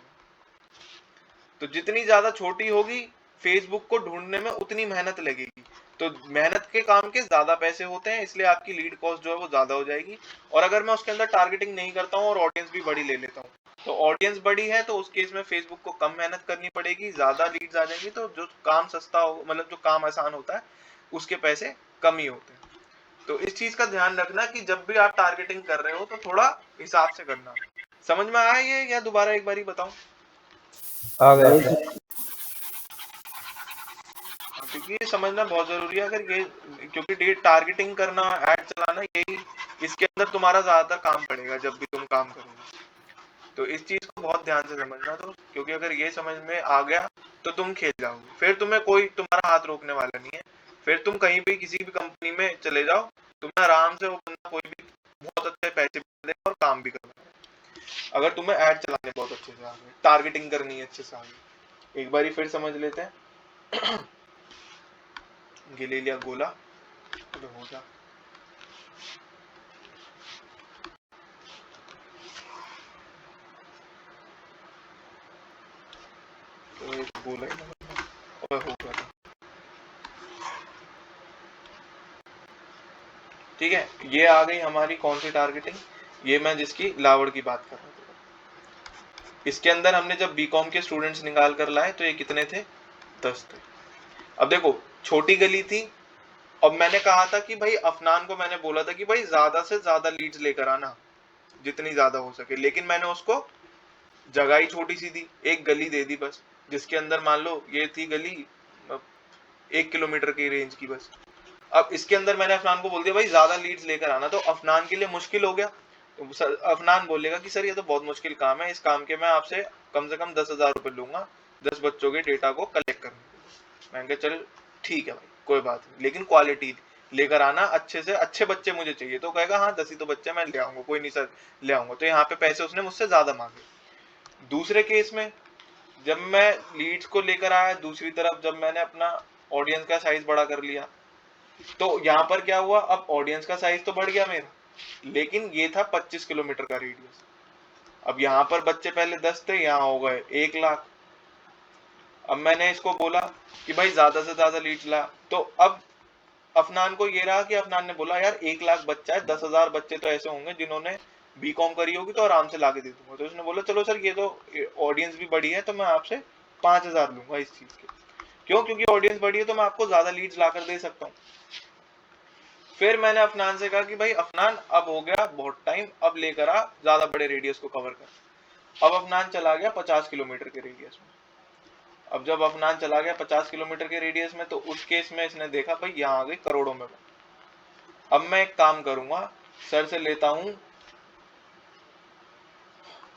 तो जितनी ज्यादा छोटी होगी फेसबुक को ढूंढने में उतनी मेहनत लगेगी। तो मेहनत के काम के ज्यादा पैसे होते हैं, इसलिए आपकी लीड कॉस्ट जो है वो ज्यादा हो जाएगी। और अगर मैं उसके अंदर टारगेटिंग नहीं करता हूँ और ऑडियंस भी बड़ी ले लेता हूँ, तो ऑडियंस बड़ी है तो उस केस में फेसबुक को कम मेहनत करनी पड़ेगी, ज्यादा लीड्स आ जाएंगी। तो जो काम सस्ता हो, मतलब जो काम आसान होता है उसके पैसे कम ही होते हैं। तो इस चीज का ध्यान रखना कि जब भी आप टारगेटिंग कर रहे हो तो थोड़ा हिसाब से करना। समझ में आया ये, या दोबारा एक बार ही बताऊं? आ गया। क्योंकि ये समझना बहुत जरूरी है। अगर ये, क्योंकि टारगेटिंग करना, ऐड चलाना, यही इसके अंदर तुम्हारा ज्यादातर काम पड़ेगा जब भी तुम काम करोगे। तो इस चीज को बहुत ध्यान से समझना तो, क्योंकि अगर ये समझ में आ गया तो तुम खेल जाओगे, फिर तुम्हें कोई तुम्हारा हाथ रोकने वाला नहीं है। फिर तुम कहीं भी किसी भी कंपनी में चले जाओ, तुम्हें आराम से वो बंदा कोई भी बहुत अच्छे पैसे भी देगा और काम भी करना, अगर तुम्हें ऐड चलाने बहुत अच्छे से आ गए, टारगेटिंग करनी है अच्छे से आ गई। एक बारी फिर समझ लेते हैं। ये ले लिया गोला, तो हो जा। तो ये गोला ही ना, और हो गया। ठीक है, ये आ गई हमारी कौन सी टारगेटिंग, ये मैं जिसकी लावड़ की बात कर रहा था। इसके अंदर हमने जब बीकॉम के स्टूडेंट्स निकाल कर लाए तो ये कितने थे, 10 थे। अब देखो छोटी गली थी, अब मैंने कहा था कि भाई अफनान को मैंने बोला था कि भाई ज्यादा से ज्यादा लीड्स लेकर आना जितनी ज्यादा हो सके, लेकिन मैंने उसको जगह ही छोटी सी दी, एक गली दे दी बस, जिसके अंदर मान लो ये थी गली 1 किलोमीटर की रेंज की बस। अब इसके अंदर मैंने अफनान को बोल दिया भाई ज्यादा लीड्स लेकर आना, तो अफनान के लिए मुश्किल हो गया। तो अफनान बोलेगा कि सर ये तो बहुत मुश्किल काम है, इस काम के मैं आपसे कम से कम 10,000 रुपए लूंगा 10 बच्चों के डेटा को कलेक्ट करने के। मैंने कहा चल ठीक है भाई कोई बात नहीं, लेकिन क्वालिटी लेकर आना, अच्छे से अच्छे बच्चे मुझे चाहिए। तो कहेगा हाँ 10 ही तो बच्चे मैं ले आऊंगा, कोई नहीं सर ले आऊंगा। तो यहाँ पे पैसे उसने मुझसे ज्यादा मांगे। दूसरे केस में जब मैं लीड्स को लेकर आया, दूसरी तरफ जब मैंने अपना ऑडियंस का साइज बड़ा कर लिया, तो यहाँ पर क्या हुआ, अब ऑडियंस का साइज तो बढ़ गया मेरा, लेकिन ये था 25 किलोमीटर का रेडियस। अब यहाँ पर बच्चे पहले 10 थे, यहाँ हो गए 1 लाख। अब मैंने इसको बोला कि भाई ज्यादा से ज्यादा लीड्स ला, तो अब अफनान को ये रहा कि अफनान ने बोला यार 1 लाख बच्चा है, 10,000 बच्चे तो ऐसे होंगे जिन्होंने बीकॉम करी होगी, तो आराम से लाके दे दूंगा। तो उसने बोला चलो सर ये तो ऑडियंस भी बड़ी है, तो मैं आपसे 5,000 लूंगा इस चीज के। क्यों, क्योंकि ऑडियंस बड़ी है तो मैं आपको ज्यादा लीड्स लाकर दे सकता हूँ। फिर मैंने अफनान से कहा कि भाई अफनान अब हो गया बहुत टाइम, अब लेकर आ ज्यादा बड़े रेडियस को कवर कर। अब अफनान चला गया 50 किलोमीटर के रेडियस में। अब जब अफनान चला गया 50 किलोमीटर के रेडियस में, तो उस केस में इसने देखा भाई यहाँ आ गई करोड़ों में। अब मैं एक काम करूंगा, सर से लेता हूँ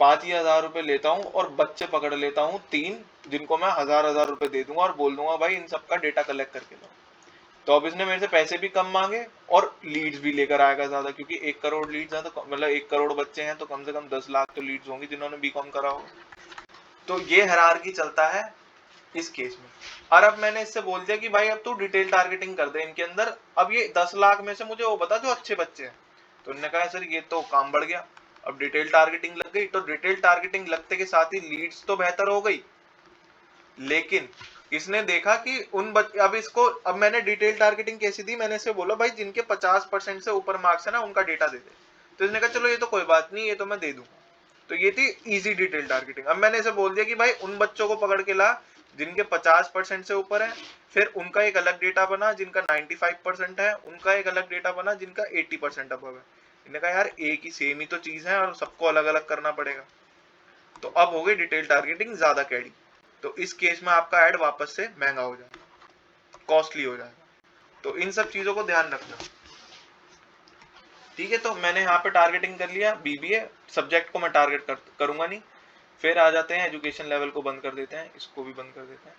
5,000 रुपए लेता हूँ और बच्चे पकड़ लेता हूँ 3, जिनको मैं 1,000 रुपए दे दूंगा और बोल दूंगा भाई इन सबका डेटा कलेक्ट करके लो। तो अब इसने मेरे से पैसे भी कम मांगे और लीड्स भी लेकर आएगा ज्यादा, क्योंकि 1 करोड़ लीड्स है तो मतलब 1 करोड़ बच्चे हैं तो कम से कम 10 लाख तो लीड्स होंगी जिन्होंने बीकॉम करा होगा। तो ये हायरार्की चलता है इस केस में। और अब मैंने इससे बोल दिया कि भाई अब तू डिटेल टारगेटिंग कर दे इनके अंदर, अब ये 10 लाख में से मुझे वो बता जो अच्छे बच्चे हैं। तो उन्होंने कहा सर ये तो काम बढ़ गया, अब डिटेल टारगेटिंग लग गई। तो डिटेल टारगेटिंग लगते के साथ ही लीड्स तो बेहतर हो गई, लेकिन इसने देखा कि अब मैंने डिटेल टारगेटिंग कैसी दी, मैंने इसे बोला भाई जिनके 50% से ऊपर मार्क्स है ना उनका डेटा दे दे। तो इसने कहा चलो ये तो कोई बात नहीं, ये तो मैं दे दूंगा। तो ये थी इजी डिटेल टारगेटिंग। अब मैंने इसे बोल दिया कि भाई उन बच्चों को पकड़ के ला जिनके 50% से ऊपर है, फिर उनका एक अलग डेटा बना, जिनका 95% है उनका एक अलग डेटा बना, जिनका 80% अबव है। इन्होंने कहा यार एक ही सेम ही तो चीज है और सबको अलग अलग करना पड़ेगा। तो अब हो गई डिटेल टारगेटिंग ज्यादा कैडी। तो इस केस में आपका ऐड वापस से महंगा हो जाएगा, कॉस्टली हो जाएगा। तो इन सब चीजों को ध्यान रखना, ठीक है। तो मैंने यहाँ पे टारगेटिंग कर लिया बीबीए, सब्जेक्ट को मैं टारगेट करूंगा नहीं। फिर आ जाते हैं एजुकेशन लेवल को बंद कर देते हैं, इसको भी बंद कर देते हैं।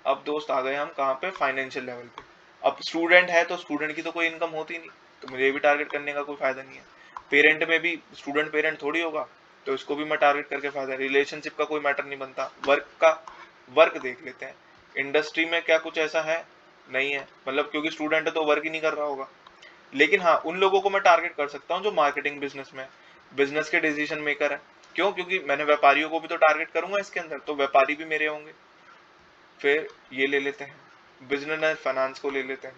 अब दोस्त आ गए हम कहाँ पे, फाइनेंशियल लेवल पे। अब स्टूडेंट है तो स्टूडेंट की तो कोई इनकम होती नहीं, तो मुझे भी टारगेट करने का कोई फायदा नहीं है। पेरेंट में भी स्टूडेंट पेरेंट थोड़ी होगा, तो इसको भी मैं टारगेट करके फायदा। रिलेशनशिप का कोई मैटर नहीं बनता, वर्क देख लेते हैं। इंडस्ट्री में क्या कुछ ऐसा है नहीं है, मतलब क्योंकि स्टूडेंट है तो वर्क ही नहीं कर रहा होगा। लेकिन हाँ उन लोगों को मैं टारगेट कर सकता हूँ जो मार्केटिंग बिजनेस में, बिजनेस के डिसीजन मेकर है। क्यों? क्योंकि मैंने व्यापारियों को भी तो टारगेट करूंगा इसके अंदर, तो व्यापारी भी मेरे होंगे। फिर ये ले लेते हैं, बिजनेस एंड फाइनेंस को ले लेते हैं,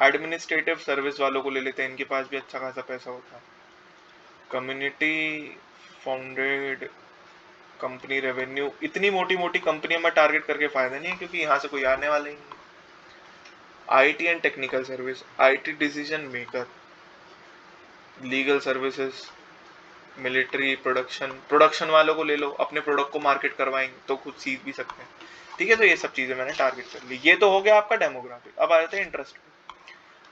एडमिनिस्ट्रेटिव सर्विस वालों को ले लेते हैं, इनके पास भी अच्छा खासा पैसा होता है। कम्युनिटी फाउंडेड कंपनी रेवेन्यू, इतनी मोटी मोटी कंपनियां मैं टारगेट करके फायदा नहीं है, क्योंकि यहाँ से कोई आने वाला ही नहीं। IT and technical service, IT decision maker, legal services, military, production वालों को ले लो, अपने प्रोडक्ट को मार्केट करवाएंगे तो खुद सीख भी सकते हैं, ठीक है। तो ये सब चीजें मैंने टारगेट कर ली। ये तो हो गया आपका डेमोग्राफिक। अब आ जाते हैं इंटरेस्ट पे।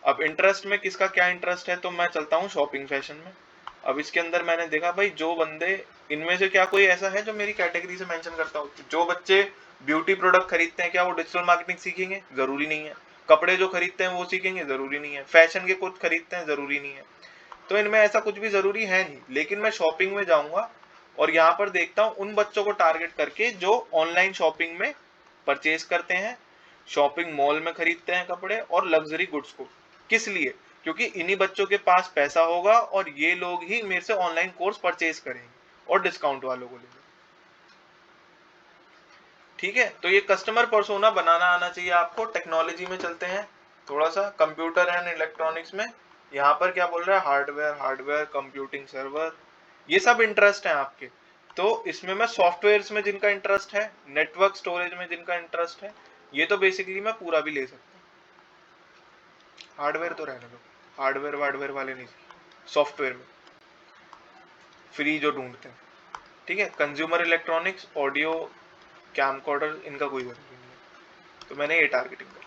अब इंटरेस्ट में किसका क्या इंटरेस्ट है, तो मैं चलता हूँ शॉपिंग फैशन में। अब इसके अंदर मैंने देखा भाई जो बंदे, इनमें से क्या कोई ऐसा है जो मेरी कैटेगरी से मेंशन करता हो। जो बच्चे ब्यूटी प्रोडक्ट खरीदते हैं क्या वो डिजिटल मार्केटिंग सीखेंगे? जरूरी नहीं है। कपड़े जो खरीदते हैं वो सीखेंगे? जरूरी नहीं है। फैशन के कुछ खरीदते हैं? जरूरी नहीं है। तो इनमें ऐसा कुछ भी जरूरी है नहीं। लेकिन मैं शॉपिंग में जाऊंगा और यहाँ पर देखता हूँ उन बच्चों को टारगेट करके जो ऑनलाइन शॉपिंग में परचेज करते हैं, शॉपिंग मॉल में खरीदते हैं कपड़े और लग्जरी गुड्स को। किस लिए? क्योंकि इन्हीं बच्चों के पास पैसा होगा और ये लोग ही मेरे से ऑनलाइन कोर्स परचेज करेंगे और डिस्काउंट वालों को लेंगे, ठीक है। तो ये कस्टमर पर्सोना बनाना आना चाहिए आपको। टेक्नोलॉजी में चलते हैं थोड़ा सा, कंप्यूटर एंड इलेक्ट्रॉनिक्स में। यहाँ पर क्या बोल रहा है, हार्डवेयर, कंप्यूटिंग सर्वर, ये सब इंटरेस्ट है आपके। तो इसमें मैं सॉफ्टवेयर में जिनका इंटरेस्ट है, नेटवर्क स्टोरेज में जिनका इंटरेस्ट है, ये तो बेसिकली मैं पूरा भी ले सकता हूँ। हार्डवेयर तो रहने दो, हार्डवेयर वाले नहीं, सॉफ्टवेयर में फ्री जो ढूंढते हैं, ठीक है। कंज्यूमर इलेक्ट्रॉनिक्स, ऑडियो, कैमकॉर्डर, इनका कोई जरूरी नहीं है। तो मैंने ये टारगेटिंग कर,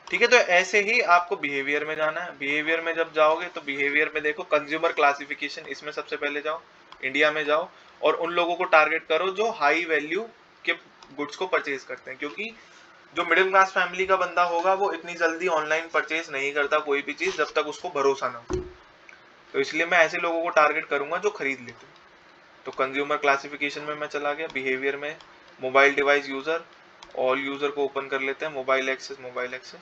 ठीक है। तो ऐसे ही आपको बिहेवियर में जाना है। बिहेवियर में जब जाओगे तो बिहेवियर में देखो कंज्यूमर क्लासिफिकेशन, इसमें सबसे पहले जाओ, इंडिया में जाओ और उन लोगों को टारगेट करो जो हाई वैल्यू के गुड्स को परचेज करते हैं। क्योंकि जो मिडिल क्लास फैमिली का बंदा होगा वो इतनी जल्दी ऑनलाइन परचेज नहीं करता कोई भी चीज जब तक उसको भरोसा ना हो। तो इसलिए मैं ऐसे लोगों को टारगेट करूंगा जो खरीद लेते हैं। तो कंज्यूमर क्लासिफिकेशन में मैं चला गया। बिहेवियर में mobile device user, all user को ओपन कर लेते हैं। Mobile access,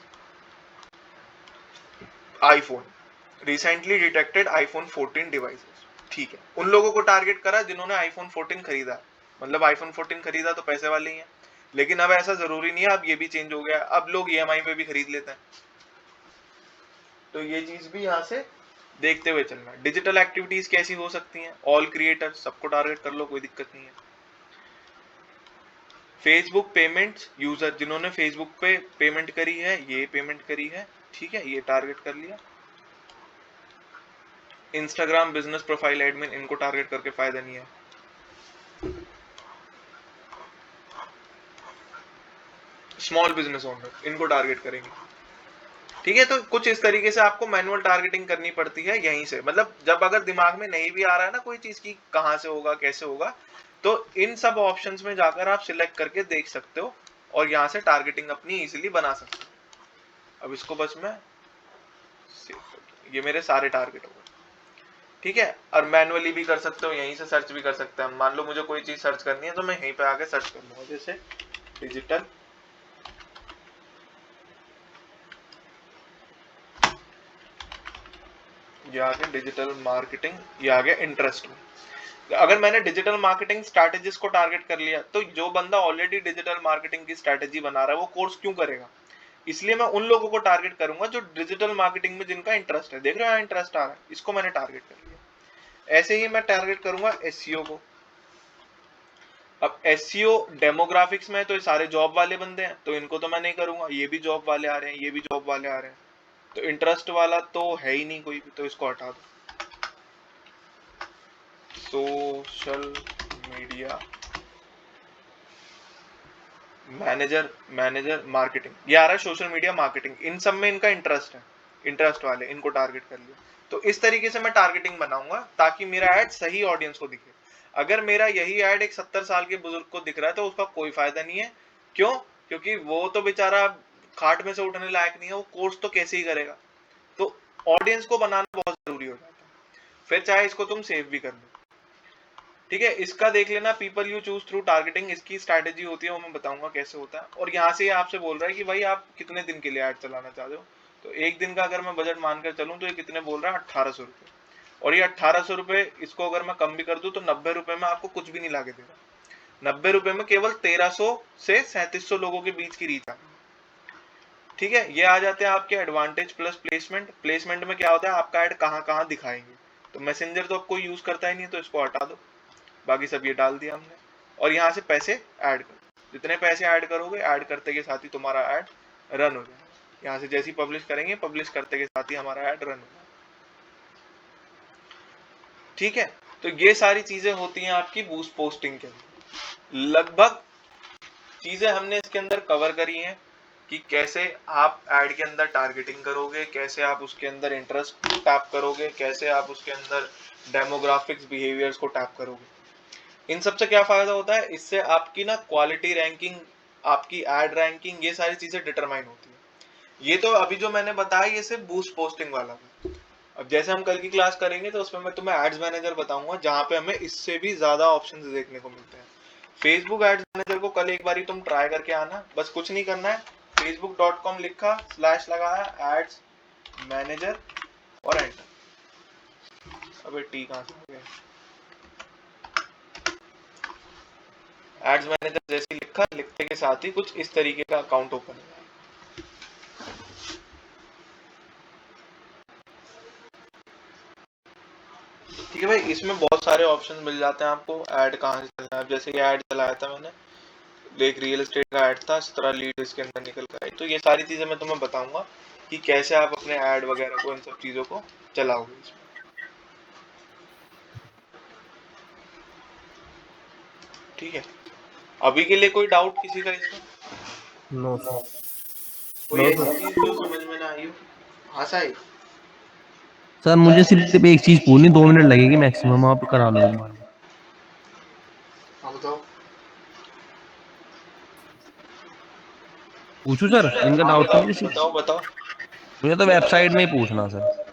iPhone, recently detected iPhone 14 devices, ठीक है। उन लोगों को टारगेट करा जिन्होंने आईफोन 14 खरीदा, मतलब आईफोन 14 खरीदा तो पैसे वाले ही हैं। लेकिन अब ऐसा जरूरी नहीं है, अब ये भी चेंज हो गया, अब लोग ईएमआई पे भी खरीद लेते हैं। तो ये चीज भी यहाँ से देखते हुए चलना। डिजिटल एक्टिविटीज कैसी हो सकती हैं, ऑल क्रिएटर, सबको टारगेट कर लो, कोई दिक्कत नहीं है। फेसबुक पेमेंट्स यूजर, जिन्होंने फेसबुक पे पेमेंट करी है, ये पेमेंट करी है, ठीक है, ये टारगेट कर लिया। इंस्टाग्राम बिजनेस प्रोफाइल एडमिन, इनको टारगेट करके फायदा नहीं है। स्मॉल बिजनेस ओनर, इनको टारगेट करेंगे, ठीक है। तो कुछ इस तरीके से आपको मैनुअल टारगेटिंग करनी पड़ती है यहीं से। मतलब जब अगर दिमाग में नहीं भी आ रहा है ना कोई चीज की कहां से होगा कैसे होगा, तो इन सब ऑप्शंस में जाकर आप सिलेक्ट करके देख सकते हो और यहाँ से टारगेटिंग अपनी इजीली बना सकते हो। अब इसको बस मैं, ये मेरे सारे टारगेट हो गए, ठीक है। और मैनुअली भी कर सकते हो, यहीं से सर्च भी कर सकते हैं। मान लो मुझे कोई चीज सर्च करनी है तो मैं यहीं पे आके सर्च कर लूंगा, जैसे डिजिटल ये आ गया डिजिटल मार्केटिंग, ये आ गया इंटरेस्ट में। अगर मैंने डिजिटल मार्केटिंग स्ट्रैटेजिस्ट को टारगेट कर लिया तो जो बंदा ऑलरेडी डिजिटल मार्केटिंग की स्ट्रैटेजी बना रहा है वो कोर्स क्यों करेगा? इसलिए मैं उन लोगों को टारगेट करूंगा जो डिजिटल मार्केटिंग में जिनका इंटरेस्ट है। देख रहे हो यहाँ इंटरेस्ट आ रहा है, इसको मैंने टारगेट कर लिया। ऐसे ही मैं टारगेट करूंगा एसईओ को। अब एसईओ डेमोग्राफिक्स में तो ये सारे जॉब वाले बंदे हैं, तो इनको तो मैं नहीं करूंगा। ये भी जॉब वाले आ रहे हैं, ये भी जॉब वाले आ रहे हैं, तो इंटरेस्ट वाला तो है ही नहीं कोई भी, तो इसको हटा दो। सोशल मीडिया मैनेजर मार्केटिंग, ये आ रहा है सोशल मीडिया मार्केटिंग। इन सब में इनका इंटरेस्ट है, इंटरेस्ट वाले इनको टारगेट कर लिया। तो इस तरीके से मैं टारगेटिंग बनाऊंगा ताकि मेरा ऐड सही ऑडियंस को दिखे। अगर मेरा यही ऐड एक 70 साल के बुजुर्ग को दिख रहा है तो उसका कोई फायदा नहीं है। क्यों? क्योंकि वो तो बेचारा खाट में से उठने लायक नहीं है, वो कोर्स तो कैसे ही करेगा। तो ऑडियंस को बनाना बहुत जरूरी हो जाता है, फिर चाहे इसको तुम सेव भी कर लो। ठीक है, इसका देख लेना, people you choose through targeting, इसकी स्ट्रैटेजी होती है, वो मैं बताऊंगा कैसे होता है। और यहाँ से ये आपसे बोल रहा है कि भाई आप कितने दिन के लिए ऐड चलाना चाहते हो। तो एक दिन का अगर मैं बजट मानकर चलूं तो ये कितने बोल रहा है? 1800 रुपये। और ये 1800 रुपये, इसको अगर मैं कम भी कर दूं तो 90 रुपए में आपको कुछ भी नहीं लाके देगा। 90 रुपए में केवल 1300 से 3700 लोगों के बीच की रीच आ गई। ठीक है, ये आ जाते हैं आपके एडवांटेज प्लस प्लेसमेंट। प्लेसमेंट में क्या होता है, आपका ऐड कहाँ कहाँ दिखाएंगे। तो मैसेंजर तो अब कोई यूज करता ही नहीं, तो इसको हटा दो, बाकी सब ये डाल दिया हमने। और यहाँ से पैसे ऐड करो, जितने पैसे ऐड करोगे, ऐड करते के साथ ही तुम्हारा ऐड रन हो जाएगा। यहाँ से जैसे ही पब्लिश करेंगे, पब्लिश करते के साथ ही हमारा ऐड रन हो जाएगा। ठीक है, तो ये सारी चीजें होती हैं आपकी बूस्ट पोस्टिंग के अंदर। लगभग चीजें हमने इसके अंदर कवर करी हैं कि कैसे आप ऐड के अंदर टारगेटिंग करोगे, कैसे आप उसके अंदर इंटरेस्ट टैप करोगे, कैसे आप उसके अंदर डेमोग्राफिक्स बिहेवियर्स को टैप करोगे। इन सबसे क्या फायदा होता है, इससे आपकी ना क्वालिटी रैंकिंग, आपकी एड रैंकिंग, ये सारी चीजें डिटरमाइन होती है। ये तो अभी जो मैंने बताया ये सिर्फ बूस्ट पोस्टिंग वाला था। अब जैसे हम कल की क्लास करेंगे तो उसमें मैं तुम्हें एड्स मैनेजर बताऊंगा, जहां पे हमें इससे भी ज्यादा ऑप्शंस देखने को मिलते हैं। फेसबुक एड्स मैनेजर को कल एक बारी तुम ट्राई करके आना, बस कुछ नहीं करना है, facebook.com लिखा, स्लैश लगाया, एड्स मैनेजर और एंटर। अबे टी कहां से आ गया? एड्स मैनेजर जैसे लिखा, लिखते के साथ ही कुछ इस तरीके का अकाउंट ओपन हो। ठीक है भाई, इसमें बहुत सारे ऑप्शन मिल जाते हैं आपको ऐड कहाँ से चलना है। जैसे कि ऐड चलाया था मैंने, एक रियल एस्टेट का ऐड था, 17 लीड इसके अंदर निकल कर आई। तो ये सारी चीजें मैं तुम्हें बताऊंगा कि कैसे आप अपने ऐड वगैरह को, इन सब चीजों को चलाओगे इसमें। ठीक है, अभी के लिए कोई डाउट किसी का इसमें? No sir. कोई ऐसी चीज जो समझ में ना आई हो? हाँ साई, सर मुझे सिर्फ एक चीज पूछनी, 2 मिनट लगेगी मैक्सिमम, आप करा लो। हाँ बताओ। पूछू सर, इनका डाउट था मुझे। बताओ बताओ। मुझे तो वेबसाइट में ही पूछना सर।